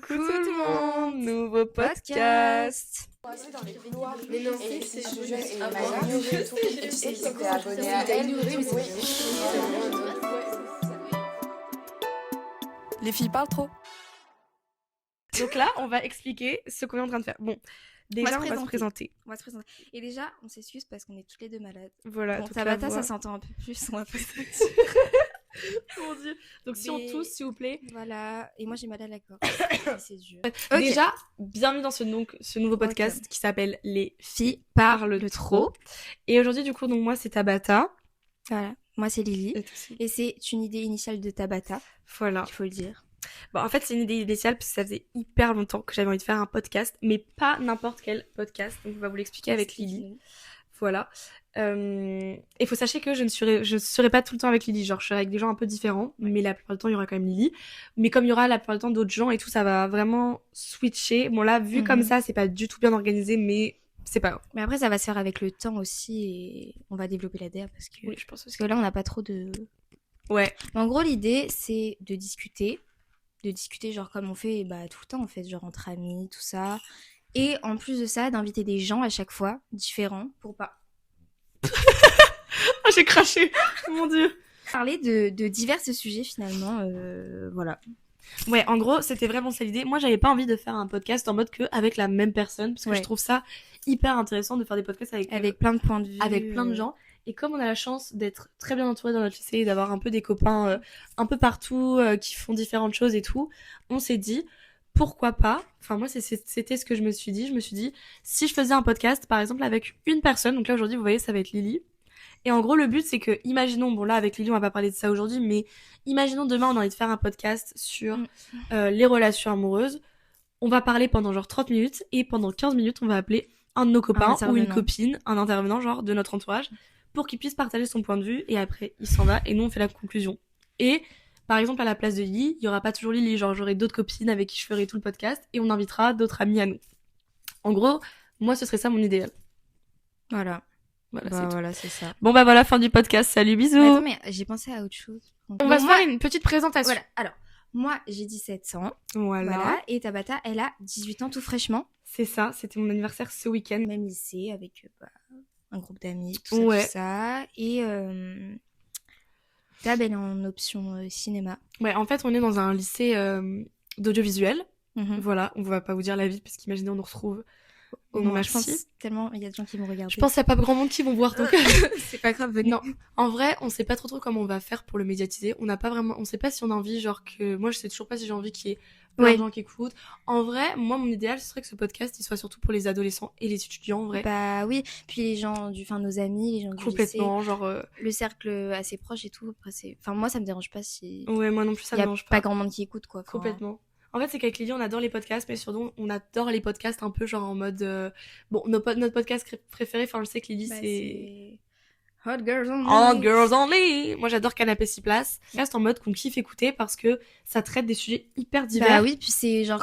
Coucou tout le monde, nouveau podcast. Mais non, c'est sujet et magnifique et tout. Et tu sais, si t'es abonné à elle, oui. Les filles parlent trop. Donc là, on va expliquer ce qu'on est en train de faire. Bon, déjà, on va se présenter. Et déjà, on s'excuse parce qu'on est toutes les deux malades. Voilà, Bon, toute Tabata, la voix. ça s'entend un peu plus, on va pas se mentir. Mon Dieu. Donc si on Mais- tousse, s'il vous plaît. Voilà, et moi j'ai mal à la gorge. C'est dur. Déjà, bienvenue dans ce nouveau podcast qui s'appelle Les filles Parle parlent de trop. Et aujourd'hui, du coup, donc moi, c'est Tabata. Voilà, moi c'est Lily. Et toi aussi. Et c'est une idée initiale de Tabata, Voilà. il faut le dire. Bon, en fait, c'est une idée initiale parce que ça faisait hyper longtemps que j'avais envie de faire un podcast, mais pas n'importe quel podcast. Donc, on va vous l'expliquer avec Lily. Explique-nous. Voilà. Et faut sachez que je ne serai pas tout le temps avec Lily. Genre, je serai avec des gens un peu différents, mais la plupart du temps, il y aura quand même Lily. Mais comme il y aura la plupart du temps d'autres gens et tout, ça va vraiment switcher. Bon, là, vu comme ça, c'est pas du tout bien organisé, mais c'est pas grave. Mais après, ça va se faire avec le temps aussi et on va développer la DA parce que, Oui, je pense aussi. parce que là, on n'a pas trop de... Ouais. Mais en gros, l'idée, c'est de discuter genre comme on fait tout le temps en fait, genre entre amis, tout ça. Et en plus de ça, d'inviter des gens à chaque fois différents pour pas Ah, j'ai craché. Mon Dieu. parler de divers sujets finalement. Voilà. Ouais, en gros, c'était vraiment ça l'idée. Moi, j'avais pas envie de faire un podcast en mode que avec la même personne, parce que Ouais. je trouve ça hyper intéressant de faire des podcasts Avec plein de points de vue. avec plein de gens. Et comme on a la chance d'être très bien entouré dans notre lycée et d'avoir un peu des copains un peu partout qui font différentes choses et tout, on s'est dit pourquoi pas. Enfin, moi, c'était ce que je me suis dit. Je me suis dit, si je faisais un podcast, par exemple, avec une personne, donc là aujourd'hui, vous voyez, ça va être Lily. Et en gros, le but, c'est que, imaginons, bon là, avec Lily, on va pas parler de ça aujourd'hui, mais imaginons demain, on a envie de faire un podcast sur les relations amoureuses. On va parler pendant genre 30 minutes et pendant 15 minutes, on va appeler un de nos copains ou une intervenant. copine, un intervenant genre de notre entourage, pour qu'il puisse partager son point de vue et après, il s'en va et nous, on fait la conclusion. Et par exemple, à la place de Lily, il y aura pas toujours Lily, genre j'aurai d'autres copines avec qui je ferai tout le podcast et on invitera d'autres amis à nous. En gros, moi, ce serait ça mon idéal. Voilà. Voilà, c'est tout. Voilà, c'est ça. Bon bah voilà, fin du podcast. Salut, bisous. Attends, mais j'ai pensé à autre chose. On va se faire une petite présentation. Voilà. Alors, moi, j'ai 17 ans. Voilà. Voilà. Et Tabata, elle a 18 ans tout fraîchement. C'est ça, c'était mon anniversaire ce week-end. Même lycée avec un groupe d'amis, Ouais. tout ça. Et Tab, elle est en option cinéma. Ouais, en fait, on est dans un lycée d'audiovisuel. Mhm. Voilà, on va pas vous dire la vie, parce qu'imaginez, on nous retrouve. Au Non, moins, merci. je pense tellement il y a des gens qui vont regarder. Je pense qu'il n'y a pas grand monde qui vont voir, donc... c'est pas grave, venez. Non, en vrai, on sait pas trop comment on va faire pour le médiatiser. On sait pas si on a envie, genre que... Moi, je sais toujours pas si j'ai envie qu'il y ait plein Ouais. de gens qui écoutent. En vrai, moi, mon idéal, ce serait que ce podcast, il soit surtout pour les adolescents et les étudiants, en vrai. Bah oui, puis les gens nos amis, les gens du Complètement, genre... lycée, le cercle assez proche et tout. Après, enfin, moi, ça me dérange pas si Ouais, moi non plus, ça il y me a dérange pas pas. grand monde qui écoute, quoi. Enfin, Complètement. En fait, c'est qu'avec Lily, on adore les podcasts, mais surtout, on adore les podcasts un peu genre en mode... Bon, notre podcast préféré, enfin, je sais que Lily, c'est... Hot Girls Only. All Girls Only. Moi, j'adore Canapé 6 places. Reste en mode qu'on kiffe écouter parce que ça traite des sujets hyper divers. Bah oui, puis c'est genre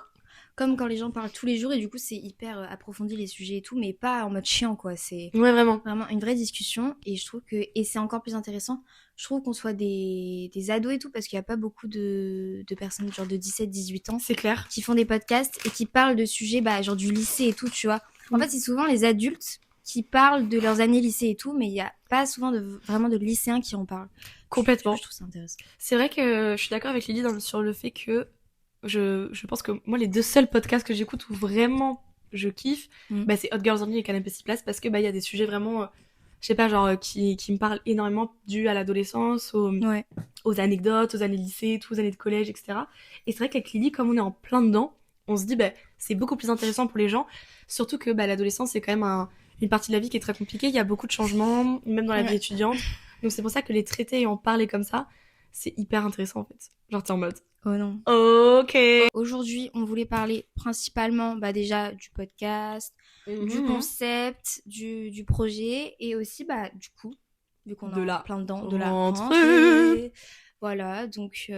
comme quand les gens parlent tous les jours et du coup c'est hyper approfondi les sujets et tout, mais pas en mode chiant, quoi. C'est Ouais, vraiment. vraiment une vraie discussion et je trouve que c'est encore plus intéressant. Je trouve qu'on soit des ados et tout parce qu'il y a pas beaucoup de personnes genre de 17-18 ans C'est clair. qui font des podcasts et qui parlent de sujets genre du lycée et tout, tu vois. En fait, c'est souvent les adultes qui parlent de leurs années lycée et tout, mais il y a pas souvent vraiment de lycéens qui en parlent. Complètement. Je trouve ça intéressant. C'est vrai que je suis d'accord avec Lily sur le fait que je pense que moi, les deux seuls podcasts que j'écoute où vraiment je kiffe, bah, c'est Hot Girls Only et Canapé 6 places parce que bah, il y a des sujets vraiment, je sais pas, genre qui me parlent énormément dû à l'adolescence, Ouais. aux anecdotes, aux années de lycée, aux années de collège, etc. Et c'est vrai qu'avec Lily, comme on est en plein dedans, on se dit bah, c'est beaucoup plus intéressant pour les gens, surtout que bah, l'adolescence c'est quand même une partie de la vie qui est très compliquée, il y a beaucoup de changements, même dans la vie étudiante, donc c'est pour ça que les traiter et en parler comme ça, c'est hyper intéressant en fait. Genre t'es en mode Oh non. ok. Aujourd'hui, on voulait parler principalement déjà du podcast, du concept, du projet et aussi du coup, vu qu'on De est la en plein dedans, de la rentrée. rentrée. Voilà, donc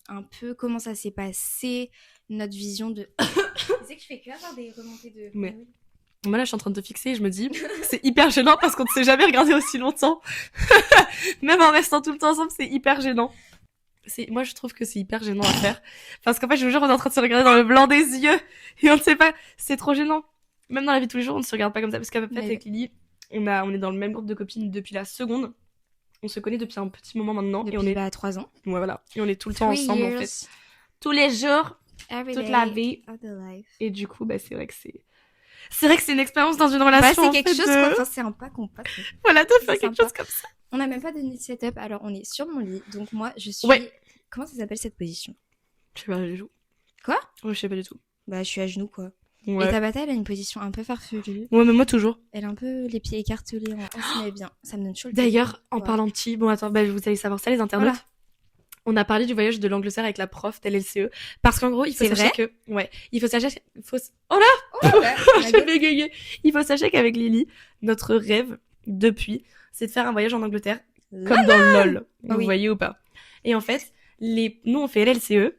un peu comment ça s'est passé, notre vision de... Tu sais que je fais que avoir des remontées de... Mais- Moi là je suis en train de te fixer et je me dis c'est hyper gênant parce qu'on ne s'est jamais regardé aussi longtemps. Même en restant tout le temps ensemble c'est hyper gênant. moi je trouve que c'est hyper gênant à faire. Parce qu'en fait, je vous jure, on est en train de se regarder dans le blanc des yeux et on ne sait pas, c'est trop gênant. Même dans la vie de tous les jours, on ne se regarde pas comme ça parce qu'en fait, Mais- avec Lily, on est dans le même groupe de copines depuis la seconde. On se connaît depuis un petit moment maintenant Depuis et on est, 3 ans. ouais, voilà, et on est tout le temps 3 ensemble en years, fait, tous les jours, every toute day la vie. of the life. Et du coup, bah c'est vrai que c'est une expérience dans une Bah, relation. c'est en quelque fait, chose de- qu'on enfin, c'est un pas qu'on passe. Voilà, de C'est faire quelque sympa. chose comme ça. On n'a même pas donné de setup, alors on est sur mon lit. Donc moi, je suis... Ouais. Comment ça s'appelle cette position? Je sais pas du tout. Quoi? Ouais, je sais pas du tout. Bah, je suis à genoux, quoi. Ouais. Et Tabata, elle a une position un peu farfelue. Ouais, mais moi toujours. Elle a un peu les pieds écartelés. On se met bien. Ça me donne chaud le D'ailleurs, en Ouais. parlant de chi, bon attends, bah, vous allez savoir ça les internautes. Voilà. On a parlé du voyage de l'Angleterre avec la prof d'LLCE. Parce qu'en gros, il faut C'est sachez que... Ouais, il faut sachez... Oh là Oh, ouais, on a j'ai deux. bégayé. Il faut sachez qu'avec Lily, notre rêve, depuis, c'est de faire un voyage en Angleterre, comme dans LOL. Vous Oui. voyez ou pas? Et en fait, nous, on fait LLCE.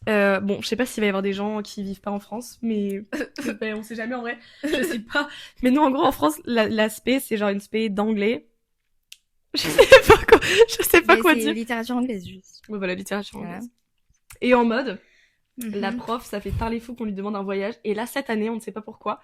Bon, je sais pas s'il va y avoir des gens qui vivent pas en France, mais ben, on sait jamais en vrai. Je sais pas. Mais nous, en gros, en France, la spé, c'est genre une spé d'anglais. Je sais pas Mais quoi c'est dire. littérature anglaise, juste. Ouais, voilà, littérature Voilà. anglaise. Et en mode, Mhm. la prof, ça fait parler fou qu'on lui demande un voyage. Et là, cette année, on ne sait pas pourquoi,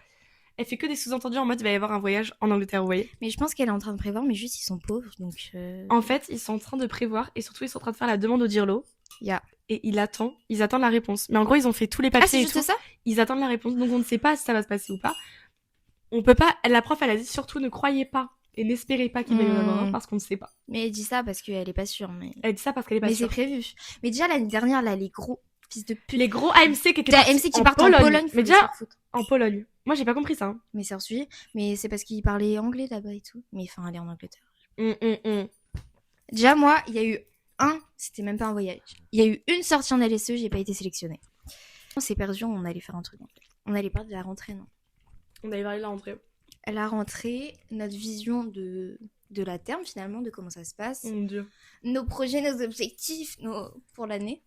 elle fait que des sous-entendus en mode, il va y avoir un voyage en Angleterre, vous voyez. Mais je pense qu'elle est en train de prévoir, mais juste ils sont pauvres, donc... En fait, ils sont en train de prévoir, et surtout, ils sont en train de faire la demande au Dirlo. Yeah. Et ils attendent la réponse. Mais en gros, ils ont fait tous les Ah, papiers c'est et juste tout. ça? Ils attendent la réponse, donc on ne sait pas si ça va se passer ou pas. On peut pas, la prof, elle a dit surtout ne croyez pas et n'espérez pas qu'il va y en avoir un parce qu'on ne sait pas. Mais elle dit ça parce qu'elle est pas sûre, mais... Elle dit ça parce qu'elle est pas Mais c'est sûre. prévu. Mais déjà, l'année dernière, là, les gros fils de pute... Les gros AMC qui étaient Des partis AMC qui partent en Pologne, faut Mais les déjà, faire foutre. en Pologne. Moi, j'ai pas compris ça. Hein. Mais c'est reçu. Mais c'est parce qu'ils parlaient anglais là-bas et tout. Mais enfin, aller en Angleterre. Déjà, moi, il y a eu c'était même pas un voyage. Il y a eu une sortie en LSE, j'ai pas été sélectionnée. On s'est perdu, on allait faire un truc. On allait parler de la rentrée, non? On allait parler de la rentrée. La rentrée, notre vision de la terme finalement, de comment ça se passe. Mon dieu. Nos projets, nos objectifs pour l'année.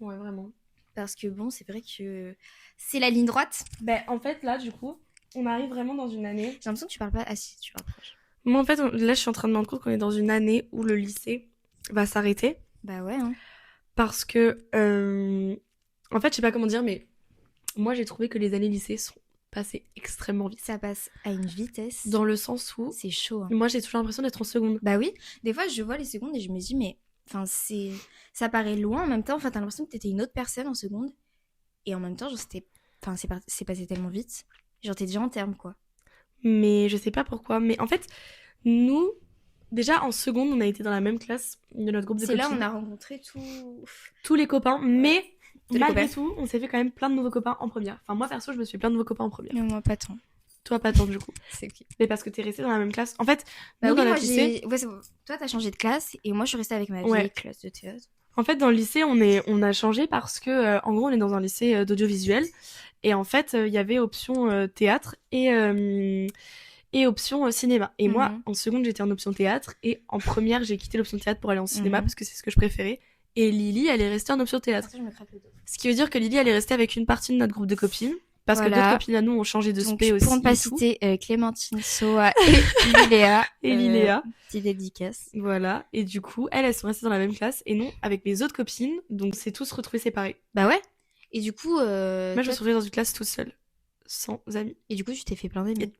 Ouais, vraiment. Parce que bon, c'est vrai que c'est la ligne droite. Ben, en fait, là, du coup, on arrive vraiment dans une année. J'ai l'impression que tu parles pas assis, tu parles proche. Moi, en fait, là, je suis en train de me rendre compte qu'on est dans une année où le lycée va s'arrêter. Bah ouais, hein. Parce que, en fait, je sais pas comment dire, mais moi, j'ai trouvé que les années lycée sont passées extrêmement vite. Ça passe à une vitesse. Dans le sens où, C'est chaud, hein. moi, j'ai toujours l'impression d'être en seconde. Bah oui, des fois je vois les secondes et je me dis mais enfin ça paraît loin en même temps, enfin t'as l'impression que t'étais une autre personne en seconde et en même temps genre c'est passé tellement vite, genre t'es déjà en terme quoi. Mais je sais pas pourquoi. Mais en fait, nous, déjà en seconde, on a été dans la même classe de notre groupe de C'est copines. là on a rencontré tous les copains, mais Tous les malgré copains. tout, on s'est fait quand même plein de nouveaux copains en première. Enfin, moi perso, je me suis fait plein de nouveaux copains en première. Mais moi pas tant. Toi, pas tant du coup. C'est ok. Mais parce que t'es resté dans la même classe. En fait, Bah nous, oui, dans moi notre lycée, j'ai ouais, toi t'as changé de classe et moi je suis restée avec ma Ouais. vieille classe de théâtre. en fait, dans le lycée, on a changé parce que, en gros, on est dans un lycée d'audiovisuel. Et en fait, il y avait option théâtre et option cinéma. Et moi, Mhm. en seconde, j'étais en option théâtre. Et en première, j'ai quitté l'option théâtre pour aller en cinéma Mhm. parce que c'est ce que je préférais. Et Lily, elle est restée en option théâtre. Attends, je me craque le dos. Ce qui veut dire que Lily, elle est restée avec une partie de notre groupe de copines. Parce que Voilà. d'autres copines à nous ont changé de Donc spé aussi. pour ne pas et tout. citer Clémentine, Soa et Liléa. Et Liléa. Petite dédicace. Voilà. Et du coup, elles sont restées dans la même classe. Et non, avec mes autres copines. Donc, c'est tous retrouvés séparés. Bah ouais. Et du coup, Moi, je me toi, suis retrouvée dans une classe toute seule. Sans amis. tu t'es fait plein d'amis.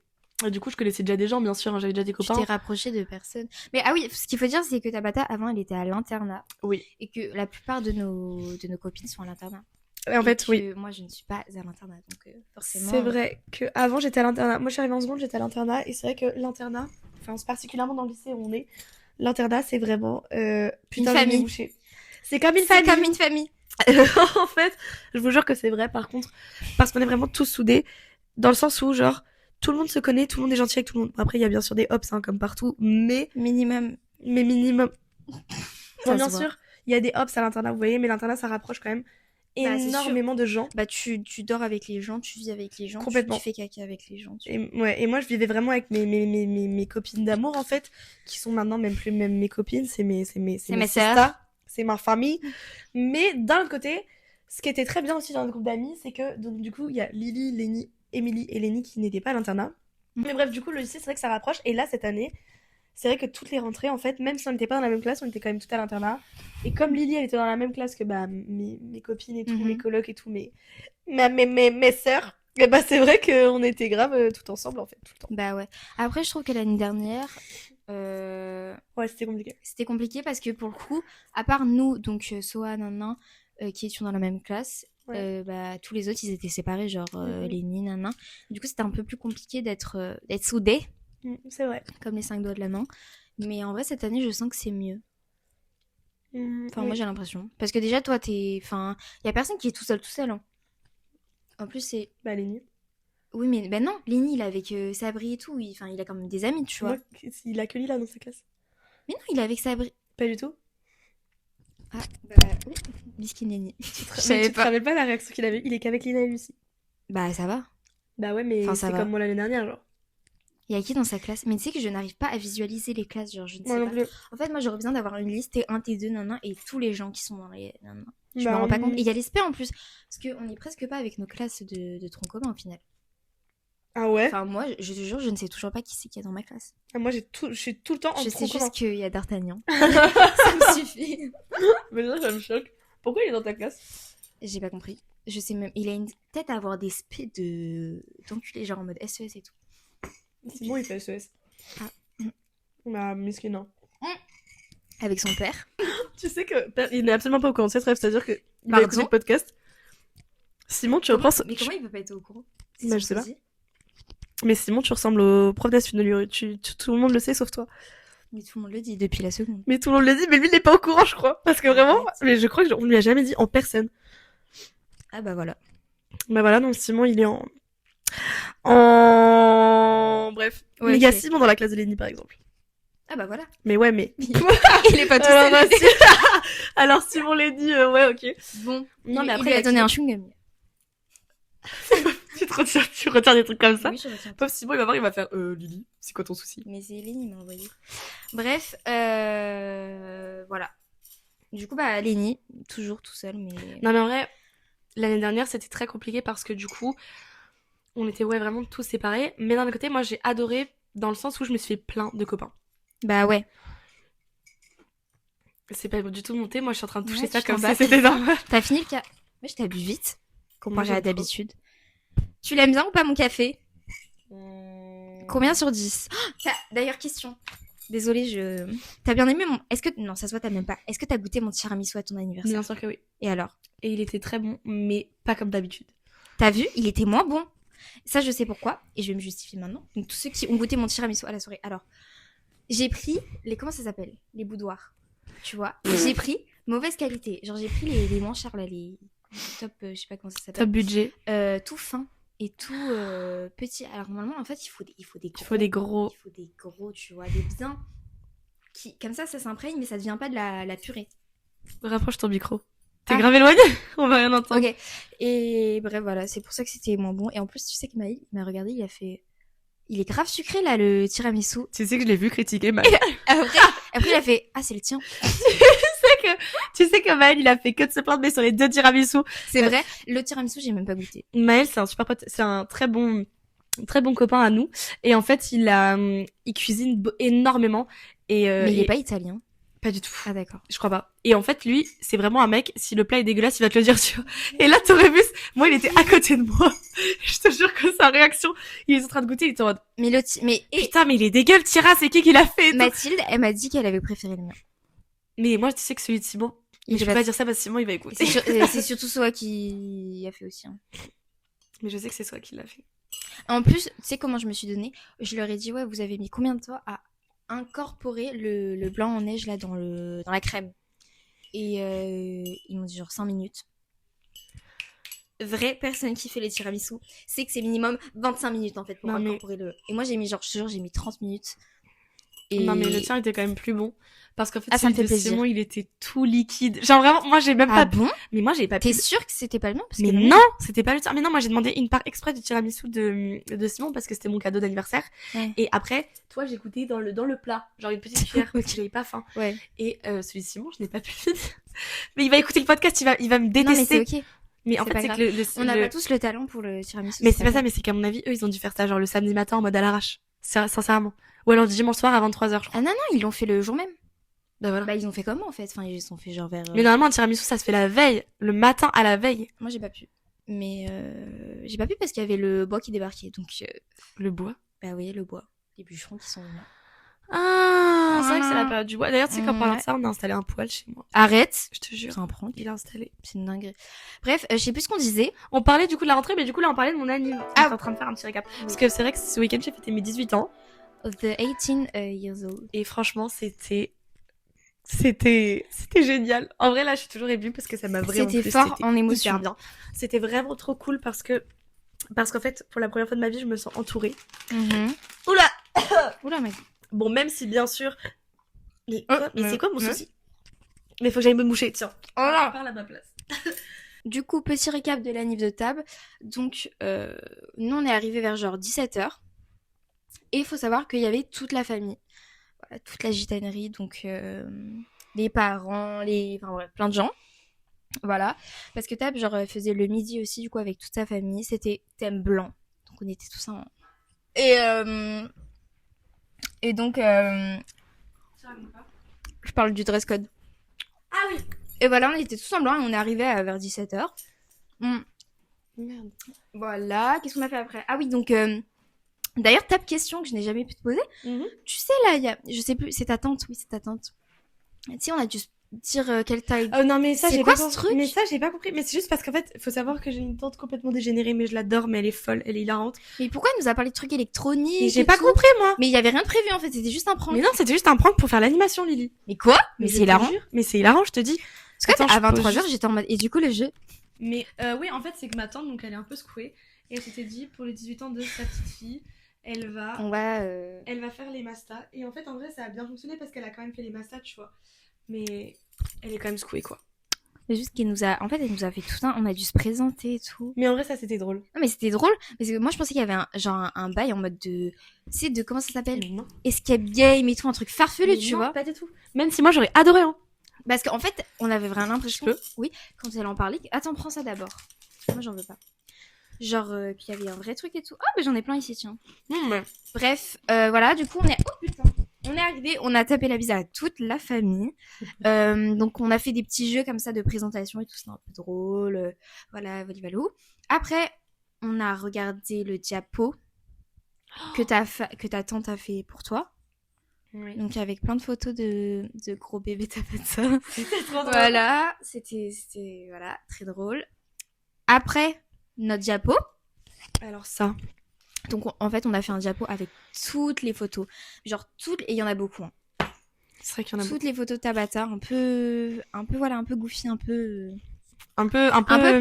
Et du coup, je connaissais déjà des gens, bien sûr. Hein, j'avais déjà des Tu copains. t'es rapproché de personnes. Mais ah oui, ce qu'il faut dire, c'est que Tabata, avant, elle était à l'internat. Oui. Et que la plupart de nos copines sont à l'internat. Et en Et fait, que oui. moi, je ne suis pas à l'internat. Donc, forcément. C'est vrai que avant j'étais à l'internat. Moi, je suis arrivée en seconde, j'étais à l'internat. Et c'est vrai que l'internat, enfin, particulièrement dans le lycée où on est, l'internat, c'est vraiment putain de famille. débouché. C'est comme une C'est famille. comme une famille. En fait, je vous jure que c'est vrai, par contre, parce qu'on est vraiment tous soudés, dans le sens où, genre, tout le monde se connaît, tout le monde est gentil avec tout le monde. Après, il y a bien sûr des hops, hein, comme partout, mais Minimum. minimum. Ça Bon, bien se voit. sûr, il y a des hops à l'internat, vous voyez, mais l'internat, ça rapproche quand même Bah, c'est énormément de gens. Bah, tu dors avec les gens, tu vis avec les gens. Complètement. Tu fais caca avec les gens. Et moi, je vivais vraiment avec mes copines d'amour, en fait, qui sont maintenant même plus même mes copines, c'est mes mes sisters, sœurs. c'est ma famille. Mais d'un côté, ce qui était très bien aussi dans notre groupe d'amis, c'est que, donc, du coup, il y a Lily, Lénie, Émilie et Lénie qui n'étaient pas à l'internat. Mhm. Mais bref, du coup, le lycée, c'est vrai que ça rapproche. Et là, cette année, c'est vrai que toutes les rentrées, en fait, même si on n'était pas dans la même classe, on était quand même toutes à l'internat. Et comme Lily, elle était dans la même classe que mes copines et tout, mes colocs et tout, mes sœurs, et bah c'est vrai qu'on était grave tout ensemble, en fait, tout le temps. Bah ouais. Après, je trouve que l'année dernière, Ouais, c'était compliqué. c'était compliqué parce que pour le coup, à part nous, donc Soa, Nanan, qui étions dans la même classe, bah, tous les autres, ils étaient séparés, genre Lénie, Nanan. Du coup, c'était un peu plus compliqué d'être soudés, C'est vrai. comme les 5 doigts de la main. Mais en vrai, cette année, je sens que c'est mieux. Enfin, moi, j'ai l'impression. Parce que déjà, toi, Enfin, il y a personne qui est tout seul, hein. En plus, c'est... Bah, Lénie. Oui, mais ben non, Lénie, il est avec Sabri et tout. Enfin, il a quand même des amis, tu vois. Moi, il a que Lila dans sa classe. Mais non, il est avec Sabri. Pas du tout. Ah, bah oui. Biskin Lénie. Mais tu te rappelles pas la réaction qu'il avait? Il est qu'avec Lina et Lucie. Bah, ça va. Bah ouais, mais Enfin, ça c'est va. comme moi l'année dernière, genre. Il y a qui dans sa classe? Mais tu sais que je n'arrive pas à visualiser les classes, genre, je ne sais Moi non pas. plus. En fait, moi, j'aurais besoin d'avoir une liste T1, T2, nanan, et tous les gens qui sont dans les nanan. Je Bah, me rends pas compte. Et il y a les spé en plus. Parce qu'on est presque pas avec nos classes de tronc commun, au final. Ah ouais? Enfin, moi, je te jure, je ne sais toujours pas qui c'est qu'il y a dans ma classe. Ah, moi, je suis tout le temps en Je sais tronc commun. juste qu'il y a D'Artagnan. Ça me suffit. Mais ça me choque. Pourquoi il est dans ta classe? J'ai pas compris. Je sais même. Il a une tête à avoir des spé d'enculé, genre en mode SES et tout. C'est bon, il fait SES. Ah. Bah, miskin, non. Avec son père. Tu sais que il n'est absolument pas au courant de cette rêve, c'est-à-dire que il va Pardon écouter le podcast. Simon, tu reprends. Mais comment il peut pas être au courant? Bah, je sais pas. Mais Simon, tu ressembles au prof d'asp de lui. Tout le monde le sait, sauf toi. Mais tout le monde le dit depuis la seconde. Mais tout le monde le dit, mais lui, il n'est pas au courant, je crois. Parce que vraiment, mais je crois qu'on lui a jamais dit en personne. Ah bah voilà. Bah voilà, donc Simon, il est en... Bref. Ouais, Mais il y a ok. Simon dans la classe de Lenny, par exemple. Ah bah voilà. Mais ouais, mais... Il est pas tout Alors, seul. Alors Simon Lenny, ouais, ok. Bon. Non, mais après, il lui il a a donné qui- un chewing-gum. Tu retiens des trucs comme ça. Oui, je retiens. Pauvre Simon, il va voir, il va faire Lily, c'est quoi ton souci? Mais c'est Lénie qui m'a envoyé. Bref, voilà. Du coup, bah, Lénie, toujours tout seul, mais... Non, mais en vrai, l'année dernière, c'était très compliqué parce que du coup, on était vraiment tous séparés. Mais d'un autre côté, moi, j'ai adoré dans le sens où je me suis fait plein de copains. Bah ouais. C'est pas du tout monté, moi, je suis en train de toucher Ouais, ça tu comme t'en si bats. c'était normal. T'as fini le cas. Moi, je t'ai bu vite, Moi, comparé j'aime à trop. d'habitude. Tu l'aimes bien ou pas, mon café? Combien sur 10? D'ailleurs, question. Désolée, T'as bien aimé mon... Est-ce que... Non, ça se voit, t'as même pas. Est-ce que t'as goûté mon tiramisu à ton anniversaire? Bien sûr que oui. Et alors? Et il était très bon, mais pas comme d'habitude. T'as vu? Il était moins bon. Ça, je sais pourquoi. Et je vais me justifier maintenant. Donc, tous ceux qui ont goûté mon tiramisu à la soirée. Alors, j'ai pris les... Comment ça s'appelle? Les boudoirs. Tu vois? J'ai pris mauvaise qualité. Genre, j'ai pris les moins chers, là, les top... je sais pas comment ça s'appelle. Top budget. Tout fin et tout petit. Alors, normalement, en fait, il faut des gros. Il faut des gros. Il faut des gros, tu vois, des bien... Comme ça s'imprègne, mais ça devient pas de la purée. Rapproche ton micro. T'es Ah. grave éloigné. On va rien entendre. Ok. Et bref, voilà, c'est pour ça que c'était moins bon. Et en plus, tu sais qu'il m'a regardé, il a fait... Il est grave sucré, là, le tiramisu. Tu sais que je l'ai vu critiquer Maël. Après, il a fait... Ah, c'est le tien. Tu sais que Maël, il a fait que de se plaindre, mais sur les 2 tiramisu. C'est vrai. Le tiramisu, j'ai même pas goûté. Maël, c'est un super pote, c'est un très bon copain à nous. Et en fait, il cuisine énormément. Et, Mais il et- est pas italien. pas du tout. Ah, d'accord. Je crois pas. Et en fait, lui, c'est vraiment un mec, si le plat est dégueulasse, il va te le dire, tu vois. Et là, t'aurais vu, moi, il était à côté de moi. Je te jure que sa réaction, il est en train de goûter, il était en mode, Mais et putain, mais il est dégueulasse, Tira, c'est qui l'a fait? et tout. Mathilde, elle m'a dit qu'elle avait préféré le mien. Mais moi, tu sais que celui de Simon, Il je va- peux pas dire ça parce que Simon, il va écouter. C'est surtout Soa qui a fait aussi. Hein. Mais je sais que c'est toi qui l'a fait. En plus, tu sais comment je me suis donnée? Je leur ai dit, ouais, vous avez mis combien de temps à incorporer le blanc en neige là dans la crème? Et ils m'ont dit genre 5 minutes. Vraie personne qui fait les tiramisu, c'est que c'est minimum 25 minutes en fait pour Non, mais- incorporer le... Et moi j'ai mis genre, je te jure, j'ai mis 30 minutes. Et... Non, mais le tien était quand même plus bon. Parce qu'en fait, Ah, ça me celui fait de plaisir. Simon, il était tout liquide. Genre vraiment, moi, j'ai même Ah pas bon? Mais moi, j'ai pas pu. T'es sûre que c'était pas le mien? Parce Mais que non, c'était pas le tien. Mais non, moi j'ai demandé une part exprès du tiramisu de Simon parce que c'était mon cadeau d'anniversaire. Ouais. Et après, toi, j'ai goûté dans le plat, genre une petite cuillère parce que j'avais pas faim. Ouais. Et celui de Simon, je n'ai pas pu finir. Mais il va écouter le podcast, il va me Non mais détester. c'est ok. Mais en c'est fait, pas c'est grave. que On n'a pas tous le talent pour le tiramisu. Mais c'est pas ça, mais c'est qu'à mon avis, eux, ils ont dû faire ça genre le samedi matin en mode à l'arrache. Sincèrement. Ou alors dimanche soir à 23h, je crois. Ah non, ils l'ont fait le jour même. Bah voilà. Bah, ils ont fait comment, en fait? Enfin, ils ont fait genre vers... Mais normalement, un tiramisu, ça se fait la veille, le matin à la veille. Moi, j'ai pas pu. Mais j'ai pas pu parce qu'il y avait le bois qui débarquait. Donc, Le bois. bah oui, le bois. Les bûcherons qui sont là. Ah, c'est vrai que c'est la Voilà. période du bois. D'ailleurs, tu sais, qu'en parlant de Ouais. ça, on a installé un poêle chez moi. Arrête. Je te jure. C'est un prank. Il est installé. C'est une dinguerie. Bref, je sais plus ce qu'on disait. On parlait du coup de la rentrée, mais du coup, là, on parlait de mon anniv. Ah. On est en train de faire un petit récap. Parce que c'est vrai que ce week-end, j'ai fêté mes 18 ans. The 18 years old. Et franchement, c'était génial. En vrai, là, je suis toujours émue parce que ça m'a vraiment C'était plu. fort C'était en émotion. hyper bien. C'était vraiment trop cool parce qu'en fait, pour la première fois de ma vie, je me sens entourée. Mhm. Oula! Oula, mec. Bon, même si bien sûr. Mais, mais- c'est quoi mon mais- souci? Mais faut que j'aille me moucher, tiens. Oh là. Parle à ma place. Du coup, petit récap de la Nif de Tab. Donc, nous, on est arrivé vers genre 17h. Et il faut savoir qu'il y avait toute la famille. Voilà, toute la gitanerie. Donc, les parents, enfin, bref, plein de gens. Voilà. Parce que Tab, genre, faisait le midi aussi, du coup, avec toute sa famille. C'était thème blanc. Donc, on était tous en... Et donc, je parle du dress code. Ah oui! Et voilà, on était tous en blanc et on est arrivé vers 17h. Merde. Voilà, qu'est-ce qu'on a fait après? Ah oui, donc, d'ailleurs, ta question que je n'ai jamais pu te poser. Tu sais, là, il y a, je sais plus, c'est ta tante, oui, c'est ta tante. Tu sais, on a dû se dire quelle taille. Oh non, mais ça, C'est j'ai quoi pas ce compris. truc? Mais ça, j'ai pas compris. Mais c'est juste parce qu'en fait, faut savoir que j'ai une tante complètement dégénérée, mais je l'adore, mais elle est folle, elle est hilarante. Mais pourquoi elle nous a parlé de trucs électroniques? Et j'ai et pas tout compris, moi. Mais il y avait rien de prévu, en fait, c'était juste un prank. Mais non, c'était juste un prank pour faire l'animation, Lily. Mais quoi? Mais je c'est te hilarant. jure. Mais c'est hilarant, je te dis. Parce que Attends, à je pose 23h, juste- j'étais en mode, et du coup, le jeu. Mais oui, en fait, c'est que ma tante, donc elle est un peu secouée. Et elle s'était dit, pour les 18 ans de sa petite fille, elle va faire les mastas. Et en fait, en vrai, ça a bien fonctionné parce qu'elle a quand même fait les mastas, tu vois. Mais elle est quand même secouée, quoi. C'est juste qu'elle nous a, en fait, elle nous a fait tout un, on a dû se présenter et tout. Mais en vrai, ça, c'était drôle. Non, mais c'était drôle, parce que moi, je pensais qu'il y avait un bail en mode de, tu sais, de, comment ça s'appelle? Mais non. Escape game et tout, un truc farfelu, Mais tu non, vois. pas du tout. Même si moi, j'aurais adoré, hein. Parce qu'en fait, on avait vraiment l'impression. Je peux Oui, quand elle en parlait. Attends, prends ça d'abord. Moi, j'en veux pas. Genre, qu'il y avait un vrai truc et tout. Ah, mais j'en ai plein ici, tiens. Mais... Bref, voilà, du coup, on est. Oh putain! On est arrivé, on a tapé la bise à toute la famille. Donc, on a fait des petits jeux comme ça de présentation et tout, c'était un peu drôle. Voilà, volivalou. Après, on a regardé le diapo que ta tante a fait pour toi. Oui. Donc, avec plein de photos de gros bébés Tabata. C'était trop drôle. Voilà, c'était voilà, très drôle. Après notre diapo, Alors ça. donc en fait, on a fait un diapo avec toutes les photos. Genre toutes, et il y en a beaucoup. Hein. C'est vrai qu'il y en a Toutes les photos de Tabata, un peu voilà, un peu goofy, un peu un peu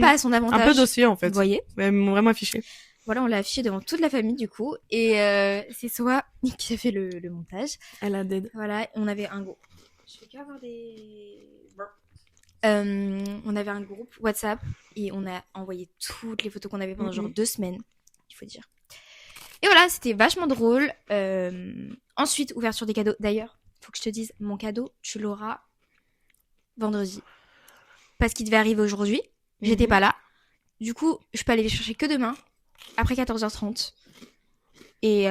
pas à son avantage. un peu dossier en fait. Vous voyez. Ouais, ils m'ont vraiment affiché. Voilà, on l'a affiché devant toute la famille du coup, et c'est Soa qui a fait le montage. Elle a dead. Voilà, on avait un groupe. Je fais qu'avoir des. On avait un groupe WhatsApp et on a envoyé toutes les photos qu'on avait pendant genre 2 semaines, il faut dire. Et voilà, c'était vachement drôle. Ensuite, ouverture des cadeaux. D'ailleurs, faut que je te dise, mon cadeau, tu l'auras vendredi. Parce qu'il devait arriver aujourd'hui. J'étais pas là. Du coup, je peux aller les chercher que demain, après 14h30. Et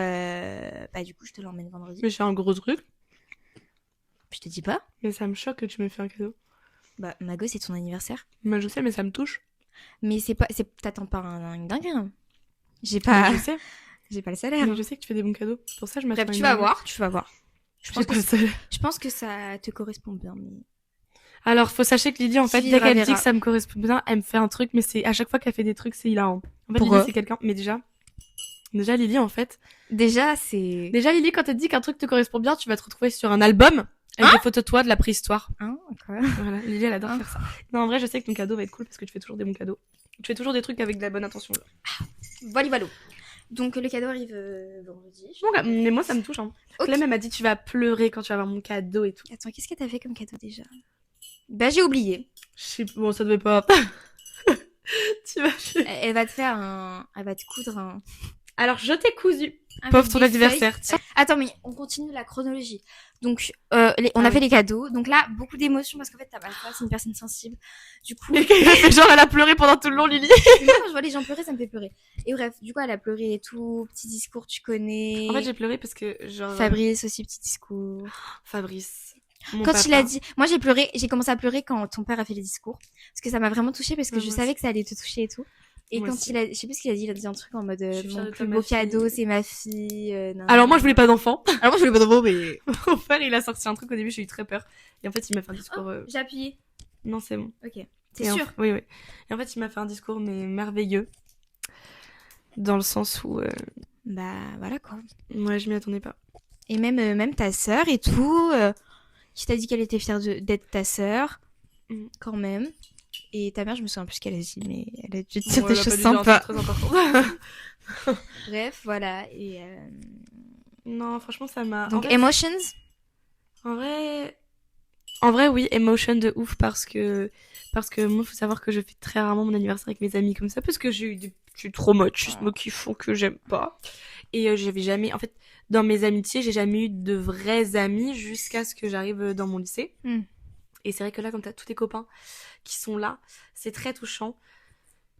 bah du coup, je te l'emmène vendredi. Mais j'ai un gros truc. Je te dis pas. Mais ça me choque que tu me fais un cadeau. Bah, Mago, c'est ton anniversaire. Moi je sais, mais ça me touche. Mais c'est pas, t'attends pas une dinguerie. Hein. J'ai pas, Je sais. j'ai pas le salaire. Mais je sais que tu fais des bons cadeaux. Pour ça, je m'attends. Bref, tu vas voir, tu vas voir. Je pense, J'ai pas le salaire. je pense que ça te correspond bien. Mais... Alors, faut sachez que Lydie, en fait, Tu dès qu'elle verras. dit que ça me correspond bien, elle me fait un truc, mais c'est à chaque fois qu'elle fait des trucs, c'est hilarant. En fait, Pourquoi Lydie, c'est quelqu'un. Mais déjà, Lydie, en fait. Déjà, c'est. Déjà, Lydie, quand elle dit qu'un truc te correspond bien, tu vas te retrouver sur un album avec des photos de toi de la préhistoire. Hein, quoi. Voilà, Lydie, elle adore faire ça. Non, en vrai, je sais que ton cadeau va être cool parce que tu fais toujours des bons cadeaux. Tu fais toujours des trucs avec de la bonne intention. Là. Voilà. Donc, le cadeau arrive vendredi. Bon, mais moi, ça me touche. Hein. Ok. Clem, elle m'a dit tu vas pleurer quand tu vas avoir mon cadeau et tout. Attends, qu'est-ce que t'as fait comme cadeau déjà? Bah, j'ai oublié. Je sais, bon, ça devait pas. tu vas. Elle va te faire un. Elle va te coudre un. Alors, je t'ai cousu Pauvre ton anniversaire. Tiens. Attends, mais on continue la chronologie. Donc, on a fait les cadeaux. Donc là, beaucoup d'émotions parce qu'en fait, ta maîtresse, c'est une personne sensible. Du coup, Genre, elle a pleuré pendant tout le long, Lily. moi, quand je vois les gens pleurer, ça me fait pleurer. Et bref, du coup, elle a pleuré et tout. Petit discours, tu connais. En fait, j'ai pleuré parce que, genre... Fabrice aussi, petit discours. Fabrice. Quand il a dit, moi j'ai commencé à pleurer quand ton père a fait les discours. Parce que ça m'a vraiment touchée parce que je savais que ça allait te toucher et tout. Et moi quand aussi. je sais plus ce qu'il a dit un truc en mode, fière mon de plus toi, beau ma fille. cadeau, c'est ma fille. Alors moi, je voulais pas d'enfant. Alors moi, je voulais pas d'enfant, mais... Mon père, il a sorti un truc au début, j'ai eu très peur. Et en fait, il m'a fait un discours... J'ai appuyé. Non, c'est bon. Ok. T'es Et sûr? Oui, oui. Et en fait, il m'a fait un discours, mais merveilleux. Dans le sens où... Bah, voilà, quoi. Ouais, je m'y attendais pas. Et même ta sœur et tout, qui t'a dit qu'elle était fière d'être ta sœur, quand même. Et ta mère, je me souviens plus ce qu'elle a dit, mais elle a dû dire des choses sympas. Très important. Bref, voilà. Et Non, franchement, ça m'a... donc, en fait, emotions? En vrai, oui, emotion de ouf parce que moi, faut savoir que je fais très rarement mon anniversaire avec mes amis comme ça parce que j'ai eu des petits traumatismes qui font que j'aime pas. Et j'avais jamais, en fait, dans mes amitiés, j'ai jamais eu de vrais amis jusqu'à ce que j'arrive dans mon lycée. Et c'est vrai que là, quand t'as tous tes copains qui sont là, c'est très touchant.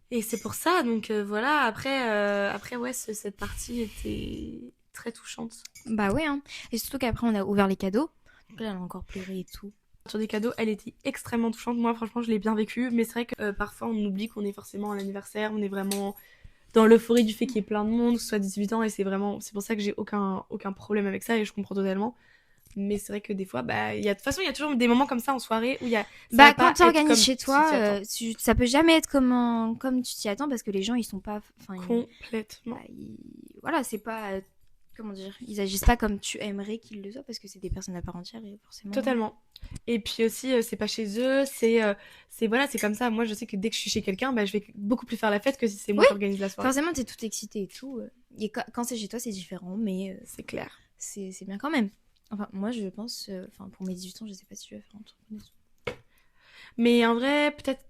Et c'est pour ça, donc voilà, après ouais, cette partie était très touchante. Bah ouais, hein. Et surtout qu'après, on a ouvert les cadeaux. Donc là, elle a encore pleuré et tout. Sur des cadeaux, elle était extrêmement touchante. Moi, franchement, je l'ai bien vécu. Mais c'est vrai que parfois, on oublie qu'on est forcément à l'anniversaire. On est vraiment dans l'euphorie du fait qu'il y ait plein de monde, que ce soit 18 ans. Et c'est pour ça que j'ai aucun problème avec ça. Et je comprends totalement. Mais c'est vrai que des fois, bah, de toute façon, il y a toujours des moments comme ça en soirée où il y a. Bah, quand t'organises chez toi, ça peut jamais être comme tu t'y attends parce que les gens, ils sont pas. Complètement. Voilà, c'est pas. Comment dire, ils agissent pas comme tu aimerais qu'ils le soient parce que c'est des personnes à part entière et forcément. Totalement. Et puis aussi, c'est pas chez eux, c'est voilà, c'est comme ça. Moi, je sais que dès que je suis chez quelqu'un, bah, je vais beaucoup plus faire la fête que si c'est moi qui organise la soirée. Forcément, t'es toute excitée et tout. Et quand c'est chez toi, c'est différent, mais c'est clair. C'est bien quand même. Enfin, moi, je pense, pour mes 18 ans, je sais pas si tu vas faire un truc. Mais en vrai, peut-être.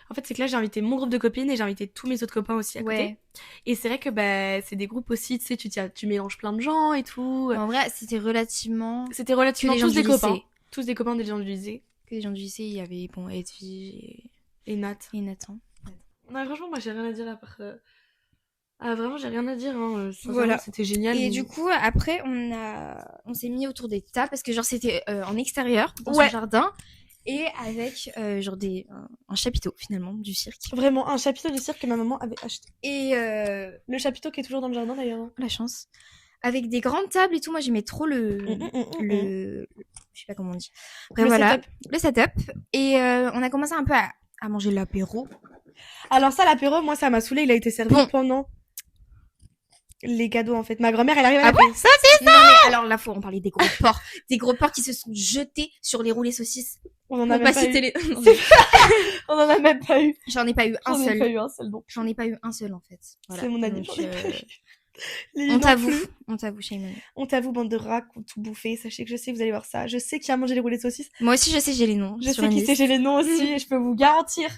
En fait, c'est que là, j'ai invité mon groupe de copines et j'ai invité tous mes autres copains aussi à côté. Ouais. Et c'est vrai que bah, c'est des groupes aussi, tu sais, tu mélanges plein de gens et tout. En vrai, c'était relativement tous des copains. Lycée. Tous des copains des gens du lycée. Que des gens du lycée, il y avait, bon, Edwige et Nat. Et Nathan. Non, franchement, moi, j'ai rien à dire à part... Ah, vraiment, j'ai rien à dire. Hein. Voilà. C'était génial. Et du coup, après, on s'est mis autour des tables parce que genre, c'était en extérieur, dans son jardin. Et avec genre un chapiteau finalement du cirque. Vraiment un chapiteau du cirque que ma maman avait acheté. Et le chapiteau qui est toujours dans le jardin d'ailleurs. La chance. Avec des grandes tables et tout, moi j'aimais trop le je sais pas comment on dit. Bref, voilà, le setup. Et on a commencé un peu à manger l'apéro. Alors ça, l'apéro, moi ça m'a saoulé, il a été servi pendant les cadeaux en fait. Ma grand-mère, elle arrive à ça c'est ça. Non mais alors là faut en parler des gros porcs, des gros porcs qui se sont jetés sur les roulés saucisses. On en a même pas eu. On en a même pas eu. J'en ai pas eu un seul. J'en ai pas eu un seul en fait. Voilà. C'est mon anniversaire. On t'avoue, Shayman. On t'avoue, bande de rats qui ont tout bouffé. Sachez que je sais que vous allez voir ça. Je sais qui a mangé les roulés saucisses. Moi aussi, je sais, j'ai les noms. Je sais qui c'est, j'ai les noms aussi. Et je peux vous garantir,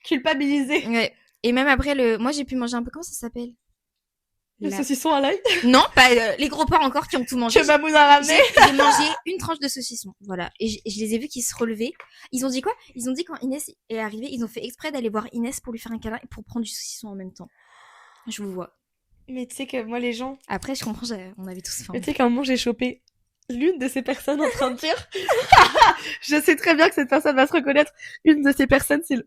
culpabiliser. Ouais. Et même après moi j'ai pu manger un peu, comment ça s'appelle? Le saucisson à l'ail? Non, pas les gros porcs encore qui ont tout mangé. Que Mamoun a ramené. J'ai mangé une tranche de saucisson. Voilà. Et je les ai vus qui se relevaient. Ils ont dit quoi? Ils ont dit quand Inès est arrivée, ils ont fait exprès d'aller voir Inès pour lui faire un câlin et pour prendre du saucisson en même temps. Je vous vois. Mais tu sais que moi, les gens... Après, je comprends, on avait tous faim. Mais tu sais qu'à un moment, j'ai chopé l'une de ces personnes en train de dire... Je sais très bien que cette personne va se reconnaître. Une de ces personnes, c'est le...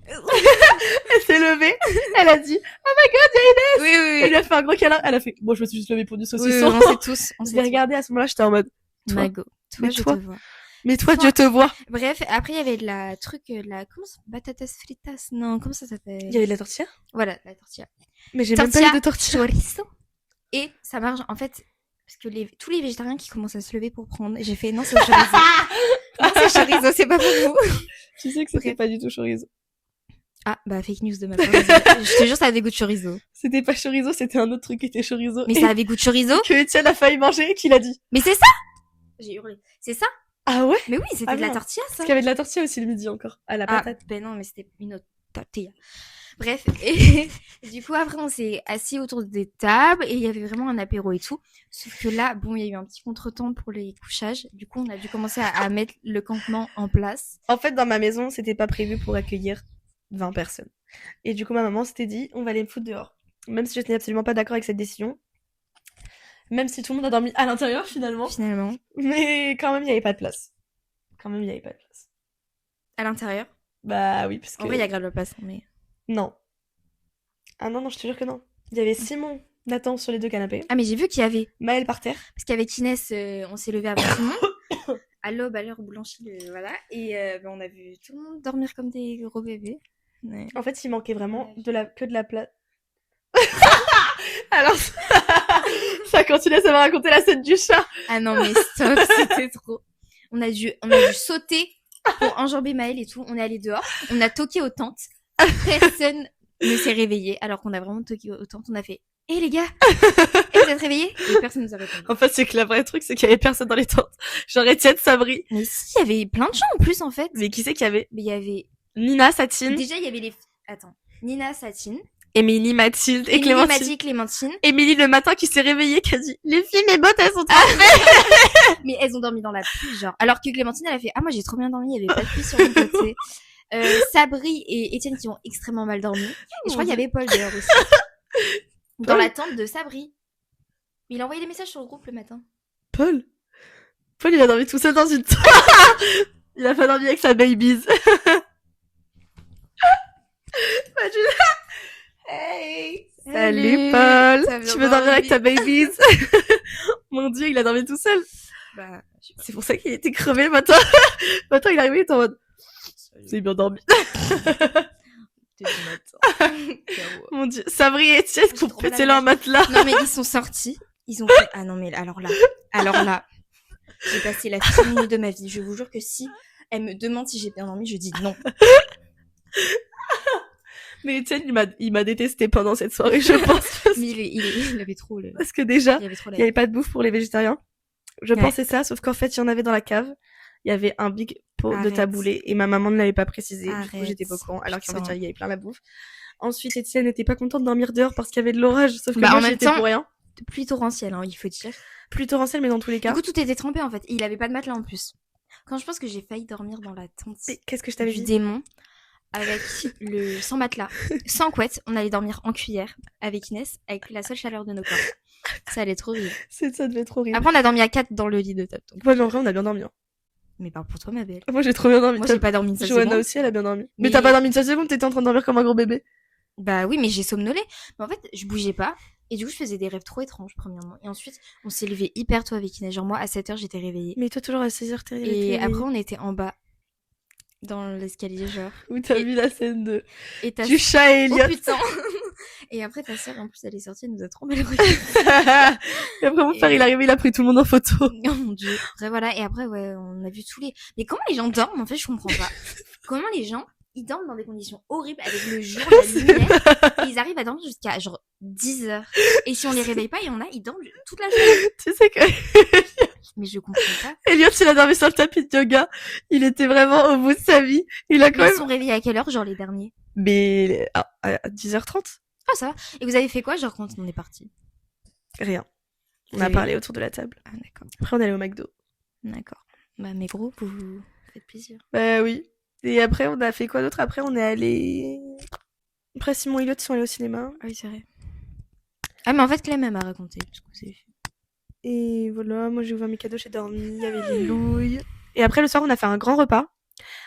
Elle s'est levée, elle a dit oh my god, il y a Inès. Oui. Elle lui a fait un gros câlin, elle a fait bon, je me suis juste levée pour du saucisson. Oui, on sait tous. Je l'ai regardé à ce moment-là, j'étais en mode Mago, toi je te vois. Mais toi, Dieu te voit. Bref, après il y avait de la comment ça, batatas fritas, non, comment ça s'appelle? Il y avait de la tortilla. Voilà, la tortilla. Mais j'ai même pas eu de tortilla. Chorizo. Et ça marche en fait parce que tous les végétariens qui commencent à se lever pour prendre, j'ai fait non, c'est chorizo. Non, c'est chorizo, c'est pas pour vous. Tu sais que c'était pas du tout chorizo. Ah, bah, fake news de ma part. Je te jure, ça avait goût de chorizo. C'était pas chorizo, c'était un autre truc qui était chorizo. Mais ça avait goût de chorizo? Que Étienne a failli manger et qu'il a dit. Mais c'est ça! J'ai hurlé. C'est ça? Ah ouais? Mais oui, c'était de la tortilla, ça. Parce qu'il y avait de la tortilla aussi le midi encore. À la patate. Ben non, mais c'était une autre tortilla. Bref, et du coup, après, on s'est assis autour des tables et il y avait vraiment un apéro et tout. Sauf que là, bon, il y a eu un petit contretemps pour les couchages. Du coup, on a dû commencer à mettre le campement en place. En fait, dans ma maison, c'était pas prévu pour accueillir 20 personnes. Et du coup, ma maman s'était dit, on va aller me foutre dehors. Même si je n'étais absolument pas d'accord avec cette décision. Même si tout le monde a dormi à l'intérieur, finalement. Finalement, Mais quand même, il n'y avait pas de place. à l'intérieur. Bah oui, parce que... En vrai, il y a grave de la place, mais... Non. Ah non, je te jure que non. Il y avait Simon, Nathan sur les 2 canapés. Ah, mais j'ai vu qu'il y avait... Maël par terre. Parce qu'avec Inès, on s'est levé avant tout le monde. À l'aube, à l'heure blanchie, voilà. Et on a vu tout le monde dormir comme des gros bébés. Ouais. En fait, il manquait vraiment que de la place. Alors, ça continuait, ça m'a raconté la scène du chat. Ah non, mais stop, c'était trop. On a dû sauter pour enjamber Maël et tout. On est allé dehors, on a toqué aux tentes. Personne ne s'est réveillé, alors qu'on a vraiment toqué aux tentes. On a fait « Hé les gars, vous êtes réveillés ?» Et personne nous a répondu. En fait, c'est que le vrai truc, c'est qu'il y avait personne dans les tentes. Genre Étienne, Sabri. Mais si, il y avait plein de gens en plus, en fait. Mais qui c'est qu'il y avait? Mais il y avait... Nina, Satine, Déjà, il y avait les... Attends. Nina, Satine. Émilie, Mathilde et Émilie, Clémentine. Mathilde, Clémentine. Émilie, le matin, qui s'est réveillée, qui a dit « Les filles, mes bottes, elles sont Mais elles ont dormi dans la pluie, genre. Alors que Clémentine, elle a fait « Ah, moi, j'ai trop bien dormi, il y avait pas de pluie sur mon côté. » Sabri et Étienne qui ont extrêmement mal dormi. Et je crois qu'il y avait Paul d'ailleurs aussi. Dans la tente de Sabri. Mais il a envoyé des messages sur le groupe le matin. Paul, il a dormi tout seul dans une tente. Il a pas dormi avec sa baby's. Hey, salut Paul. Ça vient Tu veux dormir avec ta dormir. baby's? Mon dieu, il a dormi tout seul. Bah, C'est pour ça qu'il était crevé le matin. Le matin, il est arrivé, il était en mode c'est bien dormi. Mon dieu, Sabri et Étienne qui ont trop pété mal à leur matelas. non, mais ils sont sortis. Ils ont fait... Ah non, mais alors là, j'ai passé la pire nuit de ma vie. Je vous jure que si elle me demande si j'ai bien dormi, je dis non. Mais Étienne, il m'a détesté pendant cette soirée, je pense. Mais il avait trop le... Parce que déjà, Il avait trop il la... n'y avait pas de bouffe pour les végétariens. Je Ouais. pensais ça, sauf qu'en fait, il y en avait dans la cave. Il y avait un big pot de Arrête. taboulé et ma maman ne l'avait pas précisé. Du coup, Arrête. j'étais pas au courant. Alors qu'en fait, Putain. il y avait plein la bouffe. Ensuite, Étienne n'était pas content de dormir dehors parce qu'il y avait de l'orage. Sauf que Bah, moi, en même j'étais temps- pour rien. Plus torrentiel, hein, il faut dire. Plus torrentiel, mais dans tous les Du cas. coup, tout était trempé en fait. Et il avait pas de matelas en plus. Quand je pense que j'ai failli dormir dans la tente Et qu'est-ce que je t'avais du dit? démon, avec sans matelas, sans couette, on allait dormir en cuillère avec Inès, avec la seule chaleur de nos corps. Ça allait trop rire. Ça devait être horrible. Après, on a dormi à 4 dans le lit de table. donc. Moi, mais en vrai, on a bien dormi. Hein. Mais pas pour toi, ma belle. Moi, j'ai trop bien dormi. Moi, j'ai pas dormi une seule Johanna seconde. aussi, elle a bien dormi. Mais Mais- t'as pas dormi une seule seconde, t'étais en train de dormir comme un gros bébé. Bah oui, mais j'ai somnolé. Mais en fait, je bougeais pas. Et du coup, je faisais des rêves trop étranges, premièrement. Et ensuite, on s'est levé hyper tôt avec Inès. Genre, moi, à 7h, j'étais réveillée. Mais toi, toujours à 16h, t'es Et après, on était en bas, dans l'escalier, genre. Où t'as et- vu la scène de... Et ta du chat et Oh Elliot. putain. Et après, ta sœur, en plus, elle est sortie, elle nous a trop mal regardé. Et après, mon père, il est arrivé, il a pris tout le monde en photo. Oh mon dieu. Après, voilà. Et après, ouais, on a vu tous les... Mais comment les gens dorment, en fait, je comprends pas. Comment les gens, ils dorment dans des conditions horribles, avec le jour, la lumière, et ils arrivent à dormir jusqu'à, genre, 10 heures. Et si on les réveille pas, il y en a, ils dorment toute la journée. Tu sais que Mais je comprends pas. Elliot, il a dormi sur le tapis de yoga. Il était vraiment au bout de sa vie. Il a quand Mais ils même... sont réveillés à quelle heure, genre, les derniers? Mais à 10h30, Ah, ça va. Et vous avez fait quoi, genre, quand on est parti? rien. On Vous a avez- parlé autour de la table. Ah, d'accord. Après, on est allé au McDo. D'accord. Bah, mais gros, vous vous faites plaisir. Bah oui. Et après, on a fait quoi d'autre? Après, on est allé... Après, Simon et Elliot sont allés au cinéma. Ah oui, c'est vrai. Ah, mais en fait, Clem, elle m'a raconté ce que vous avez fait. Et voilà, moi j'ai ouvert mes cadeaux, j'ai dormi, il y avait des nouilles. Et après, le soir, on a fait un grand repas.